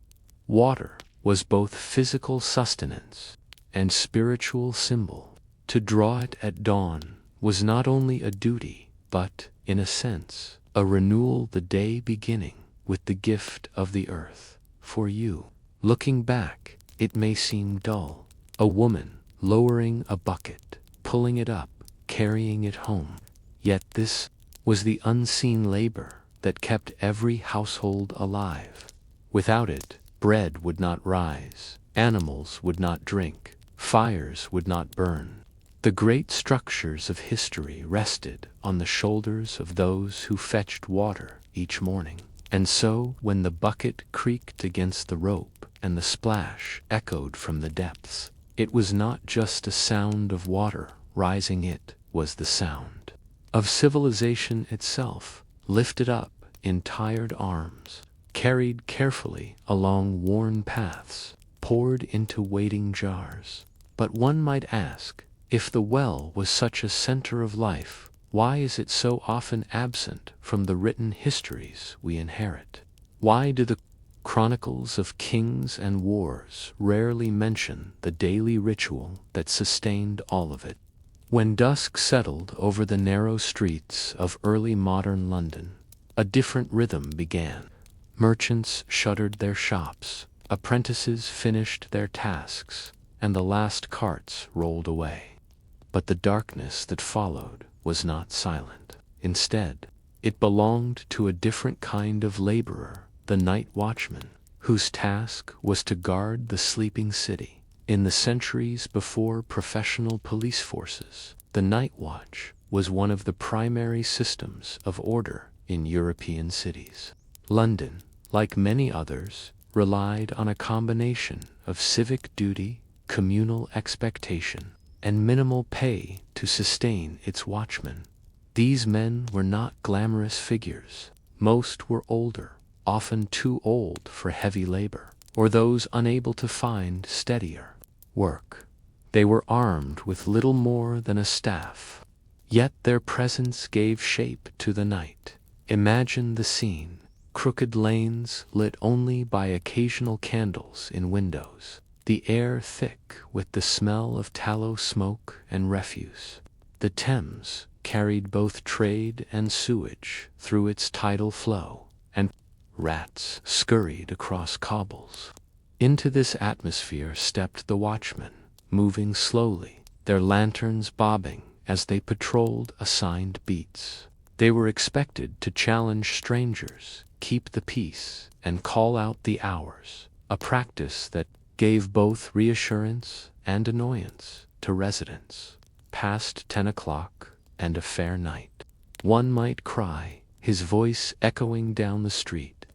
Water was both physical sustenance and spiritual symbol. To draw it at dawn was not only a duty, but, in a sense, a renewal, the day beginning with the gift of the earth. For you, looking back, it may seem dull. A woman lowering a bucket, pulling it up, carrying it home. Yet this was the unseen labor that kept every household alive. Without it, bread would not rise, animals would not drink, fires would not burn. The great structures of history rested on the shoulders of those who fetched water each morning. And so, when the bucket creaked against the rope and the splash echoed from the depths, it was not just a sound of water rising, it was the sound of civilization itself, lifted up in tired arms, carried carefully along worn paths, poured into waiting jars. But one might ask, if the well was such a center of life, why is it so often absent from the written histories we inherit? Why do the Chronicles of kings and wars rarely mention the daily ritual that sustained all of it. When dusk settled over the narrow streets of early modern London, a different rhythm began. Merchants shuttered their shops, apprentices finished their tasks, and the last carts rolled away. But the darkness that followed was not silent. Instead, it belonged to a different kind of laborer, the night watchman, whose task was to guard the sleeping city. In the centuries before professional police forces, the night watch was one of the primary systems of order in European cities. London, like many others, relied on a combination of civic duty, communal expectation, and minimal pay to sustain its watchmen. These men were not glamorous figures. Most were older, often too old for heavy labor, or those unable to find steadier work. They were armed with little more than a staff, yet their presence gave shape to the night. Imagine the scene: crooked lanes lit only by occasional candles in windows, the air thick with the smell of tallow smoke and refuse. The Thames carried both trade and sewage through its tidal flow, and rats scurried across cobbles. Into this atmosphere stepped the watchmen, moving slowly, their lanterns bobbing as they patrolled assigned beats. They were expected to challenge strangers, keep the peace, and call out the hours, a practice that gave both reassurance and annoyance to residents. Past 10 o'clock, and a fair night, one might cry, his voice echoing down the street.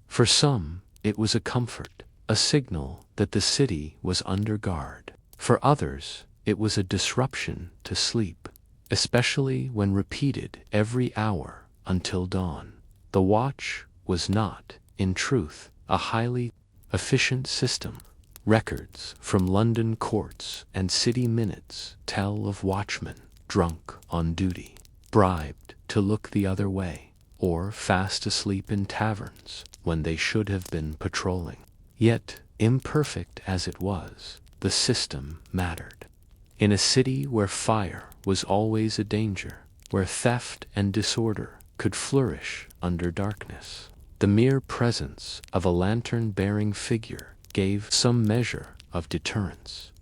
For some, it was a comfort, a signal that the city was under guard. For others, it was a disruption to sleep, especially when repeated every hour until dawn. The watch was not, in truth, a highly efficient system. Records from London courts and city minutes tell of watchmen drunk on duty, bribed to look the other way, or fast asleep in taverns when they should have been patrolling. Yet, imperfect as it was, the system mattered. In a city where fire was always a danger, where theft and disorder could flourish under darkness, the mere presence of a lantern-bearing figure gave some measure of deterrence.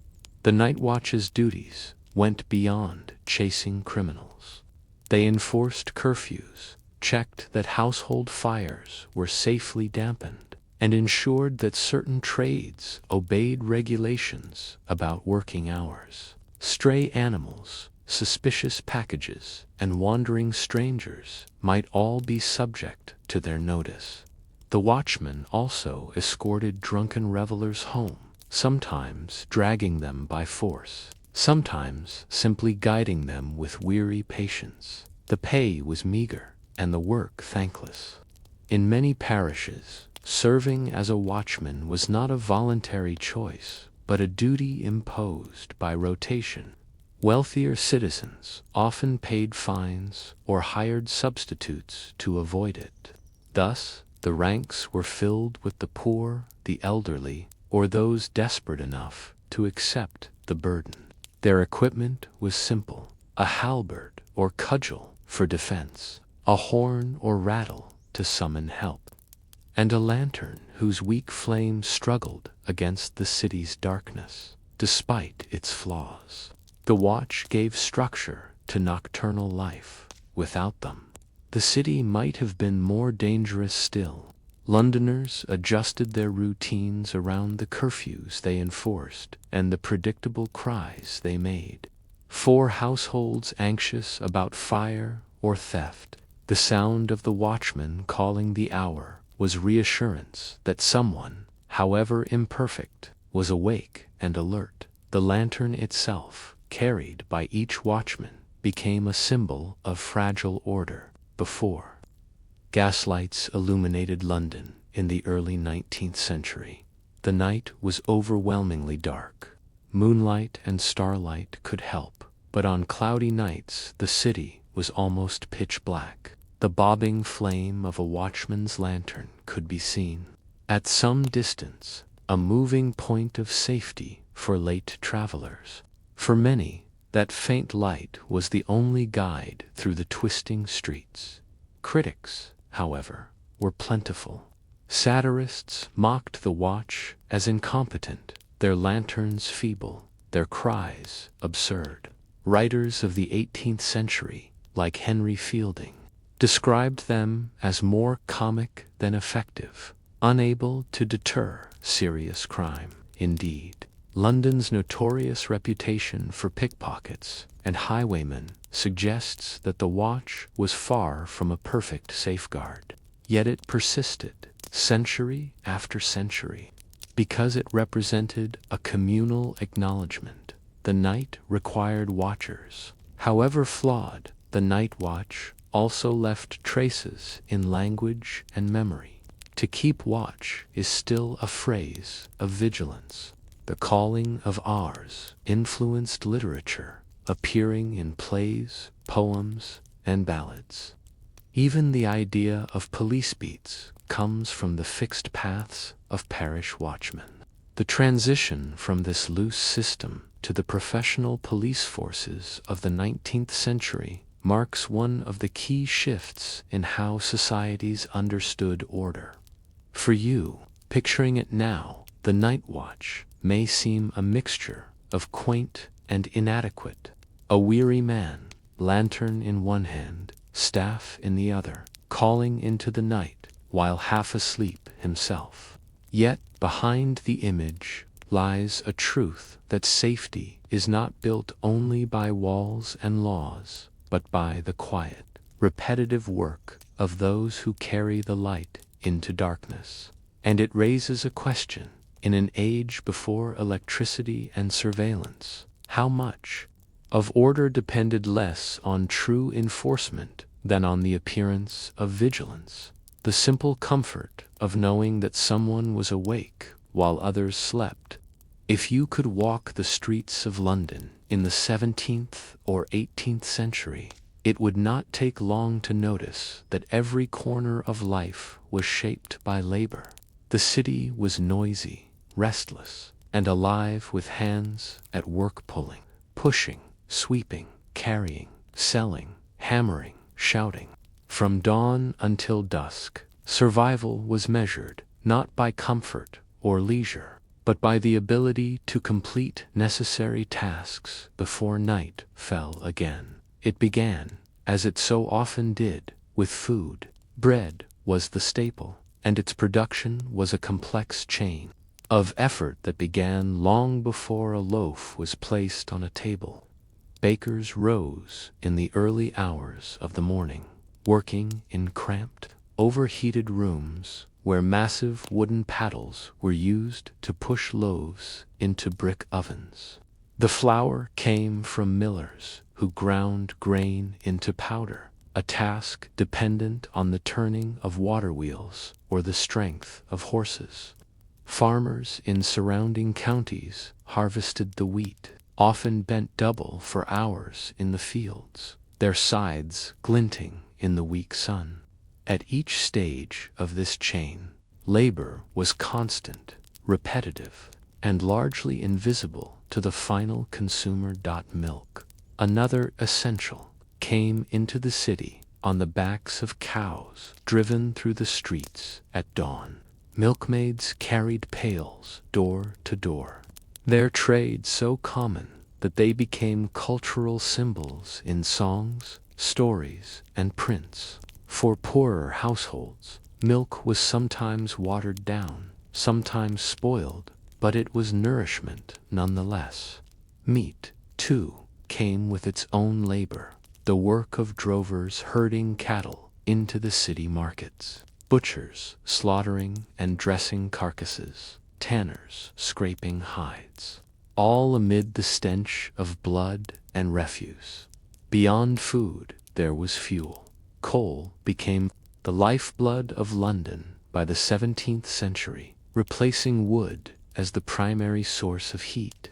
The night watch's duties went beyond chasing criminals. They enforced curfews, checked that household fires were safely dampened, and ensured that certain trades obeyed regulations about working hours. Stray animals, suspicious packages, and wandering strangers might all be subject to their notice. The watchmen also escorted drunken revelers home, sometimes dragging them by force, sometimes simply guiding them with weary patience. The pay was meager, and the work thankless. In many parishes, serving as a watchman was not a voluntary choice, but a duty imposed by rotation. Wealthier citizens often paid fines or hired substitutes to avoid it. Thus, the ranks were filled with the poor, the elderly, or those desperate enough to accept the burden. Their equipment was simple: a halberd or cudgel for defense, a horn or rattle to summon help, and a lantern whose weak flame struggled against the city's darkness, despite its flaws. The watch gave structure to nocturnal life. Without them, the city might have been more dangerous still. Londoners adjusted their routines around the curfews they enforced and the predictable cries they made. For households anxious about fire or theft, the sound of the watchman calling the hour was reassurance that someone, however imperfect, was awake and alert. The lantern itself, carried by each watchman, became a symbol of fragile order. Before gaslights illuminated London in the early 19th century, the night was overwhelmingly dark. Moonlight and starlight could help, but on cloudy nights the city was almost pitch black. The bobbing flame of a watchman's lantern could be seen, At some distance, a moving point of safety for late travelers. For many, that faint light was the only guide through the twisting streets. Critics, however, were plentiful. Satirists mocked the watch as incompetent, their lanterns feeble, their cries absurd. Writers of the 18th century, like Henry Fielding, described them as more comic than effective, unable to deter serious crime. Indeed, London's notorious reputation for pickpockets and highwaymen suggests that the watch was far from a perfect safeguard. Yet it persisted, century after century, because it represented a communal acknowledgement. The night required watchers. However flawed, the night watch also left traces in language and memory. To keep watch is still a phrase of vigilance. The calling of ours influenced literature, appearing in plays, poems, and ballads. Even the idea of police beats comes from the fixed paths of parish watchmen. The transition from this loose system to the professional police forces of the 19th century marks one of the key shifts in how societies understood order. For you, picturing it now, the night watch may seem a mixture of quaint and inadequate. A weary man, lantern in one hand, staff in the other, calling into the night while half asleep himself. Yet behind the image lies a truth that safety is not built only by walls and laws, but by the quiet, repetitive work of those who carry the light into darkness. And it raises a question: in an age before electricity and surveillance, how much of order depended less on true enforcement than on the appearance of vigilance? The simple comfort of knowing that someone was awake while others slept. If you could walk the streets of London in the 17th or 18th century, it would not take long to notice that every corner of life was shaped by labor. The city was noisy, restless, and alive with hands at work pulling, pushing, sweeping, carrying, selling, hammering, shouting. From dawn until dusk, survival was measured not by comfort or leisure, but by the ability to complete necessary tasks before night fell again. It began, as it so often did, with food. Bread was the staple, and its production was a complex chain of effort that began long before a loaf was placed on a table. Bakers rose in the early hours of the morning, working in cramped, overheated rooms where massive wooden paddles were used to push loaves into brick ovens. The flour came from millers who ground grain into powder, a task dependent on the turning of water wheels or the strength of horses. Farmers in surrounding counties harvested the wheat, often bent double for hours in the fields, their sides glinting in the weak sun. At each stage of this chain, labor was constant, repetitive, and largely invisible to the final consumer. Milk, another essential, came into the city on the backs of cows driven through the streets at dawn. Milkmaids carried pails door to door, their trade so common that they became cultural symbols in songs, stories, and prints. For poorer households, milk was sometimes watered down, sometimes spoiled, but it was nourishment nonetheless. Meat, too, came with its own labor, the work of drovers herding cattle into the city markets, butchers slaughtering and dressing carcasses, tanners scraping hides, all amid the stench of blood and refuse. Beyond food, there was fuel. Coal became the lifeblood of London by the 17th century, replacing wood as the primary source of heat.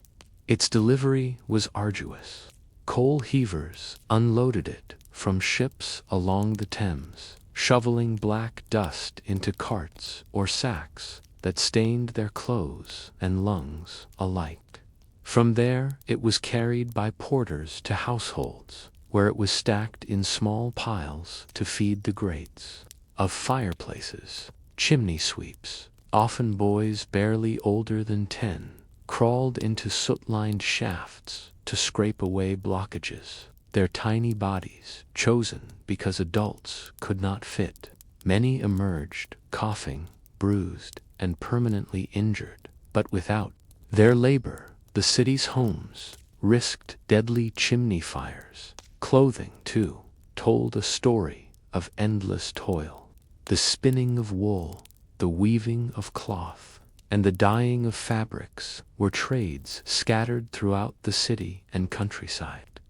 Its delivery was arduous. Coal heavers unloaded it from ships along the Thames, shoveling black dust into carts or sacks that stained their clothes and lungs alike. From there it was carried by porters to households, where it was stacked in small piles to feed the grates of fireplaces. Chimney sweeps, often boys barely older than 10, crawled into soot-lined shafts to scrape away blockages, their tiny bodies chosen because adults could not fit. Many emerged coughing, bruised, and permanently injured, but without their labor, the city's homes risked deadly chimney fires. Clothing, too, told a story of endless toil. The spinning of wool, the weaving of cloth, and the dyeing of fabrics were trades scattered throughout the city and countryside.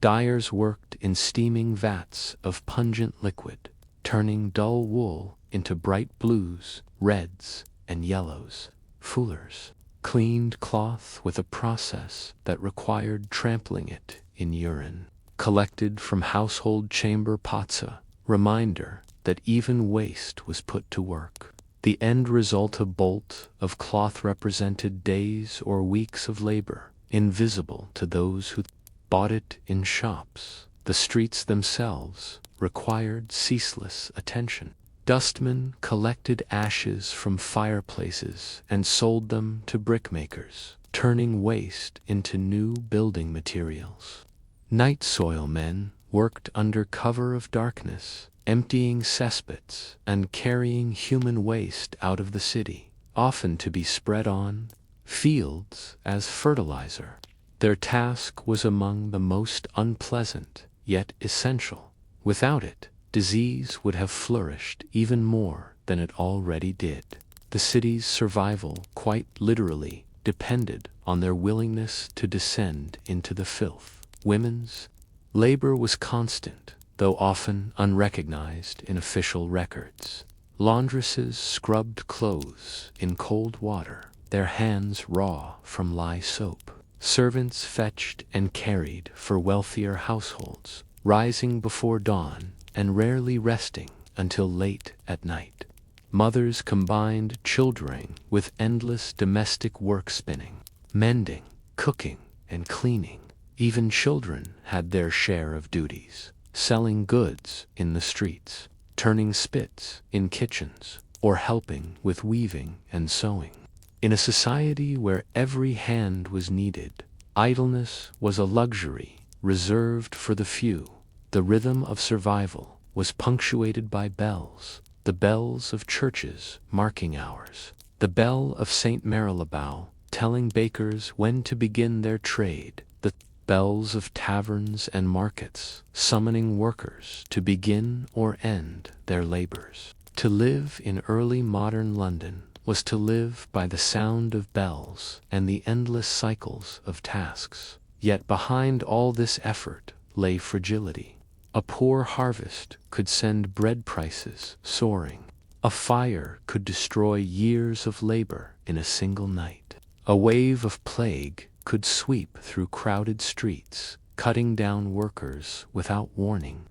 Dyers worked in steaming vats of pungent liquid, turning dull wool into bright blues, reds, and yellows. Fullers cleaned cloth with a process that required trampling it in urine, collected from household chamber pots, a reminder that even waste was put to work. The end result, a bolt of cloth, represented days or weeks of labor, invisible to those who bought it in shops. The streets themselves required ceaseless attention. Dustmen collected ashes from fireplaces and sold them to brickmakers, turning waste into new building materials. Night soil men worked under cover of darkness, emptying cesspits and carrying human waste out of the city, often to be spread on fields as fertilizer. Their task was among the most unpleasant, yet essential. Without it, disease would have flourished even more than it already did. The city's survival, quite literally, depended on their willingness to descend into the filth. Women's labor was constant, though often unrecognized in official records. Laundresses scrubbed clothes in cold water, their hands raw from lye soap. Servants fetched and carried for wealthier households, rising before dawn and rarely resting until late at night. Mothers combined children with endless domestic work, spinning, mending, cooking, and cleaning. Even children had their share of duties, selling goods in the streets, turning spits in kitchens, or helping with weaving and sewing. In a society where every hand was needed, idleness was a luxury reserved for the few. The rhythm of survival was punctuated by bells, the bells of churches marking hours, the bell of St. Marylebone telling bakers when to begin their trade, the bells of taverns and markets summoning workers to begin or end their labors. To live in early modern London was to live by the sound of bells and the endless cycles of tasks. Yet behind all this effort lay fragility. A poor harvest could send bread prices soaring. A fire could destroy years of labor in a single night. A wave of plague could sweep through crowded streets, cutting down workers without warning.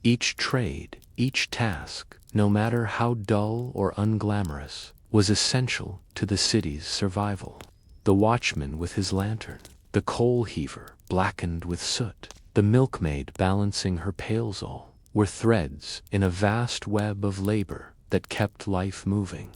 Each trade, each task, no matter how dull or unglamorous, was essential to the city's survival. The watchman with his lantern, the coal heaver blackened with soot, the milkmaid balancing her pails, all were threads in a vast web of labor that kept life moving.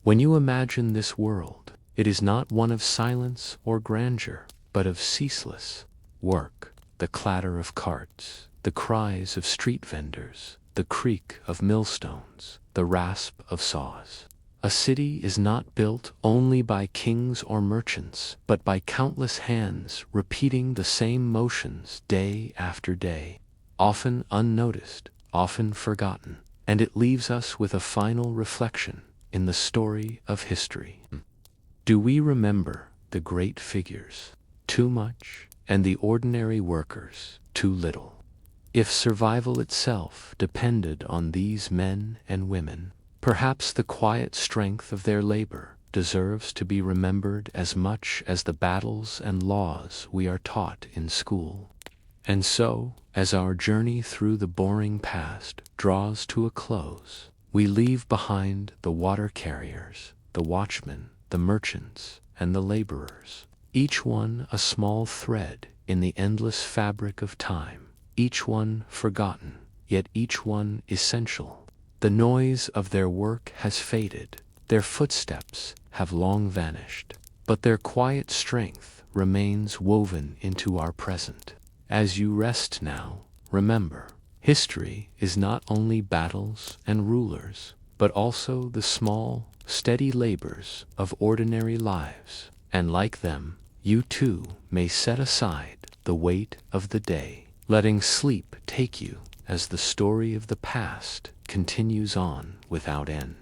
When you imagine this world, it is not one of silence or grandeur, but of ceaseless work. The clatter of carts, the cries of street vendors, the creak of millstones, the rasp of saws. A city is not built only by kings or merchants, but by countless hands repeating the same motions day after day, often unnoticed, often forgotten. And it leaves us with a final reflection in the story of history. Do we remember the great figures too much and the ordinary workers too little? If survival itself depended on these men and women, perhaps the quiet strength of their labor deserves to be remembered as much as the battles and laws we are taught in school. And so, as our journey through the boring past draws to a close, we leave behind the water carriers, the watchmen, the merchants, and the laborers. Each one a small thread in the endless fabric of time, each one forgotten, yet each one essential. The noise of their work has faded, their footsteps have long vanished, but their quiet strength remains woven into our present. As you rest now, remember, history is not only battles and rulers, but also the small, steady labors of ordinary lives, and like them, you too may set aside the weight of the day, letting sleep take you as the story of the past continues on without end.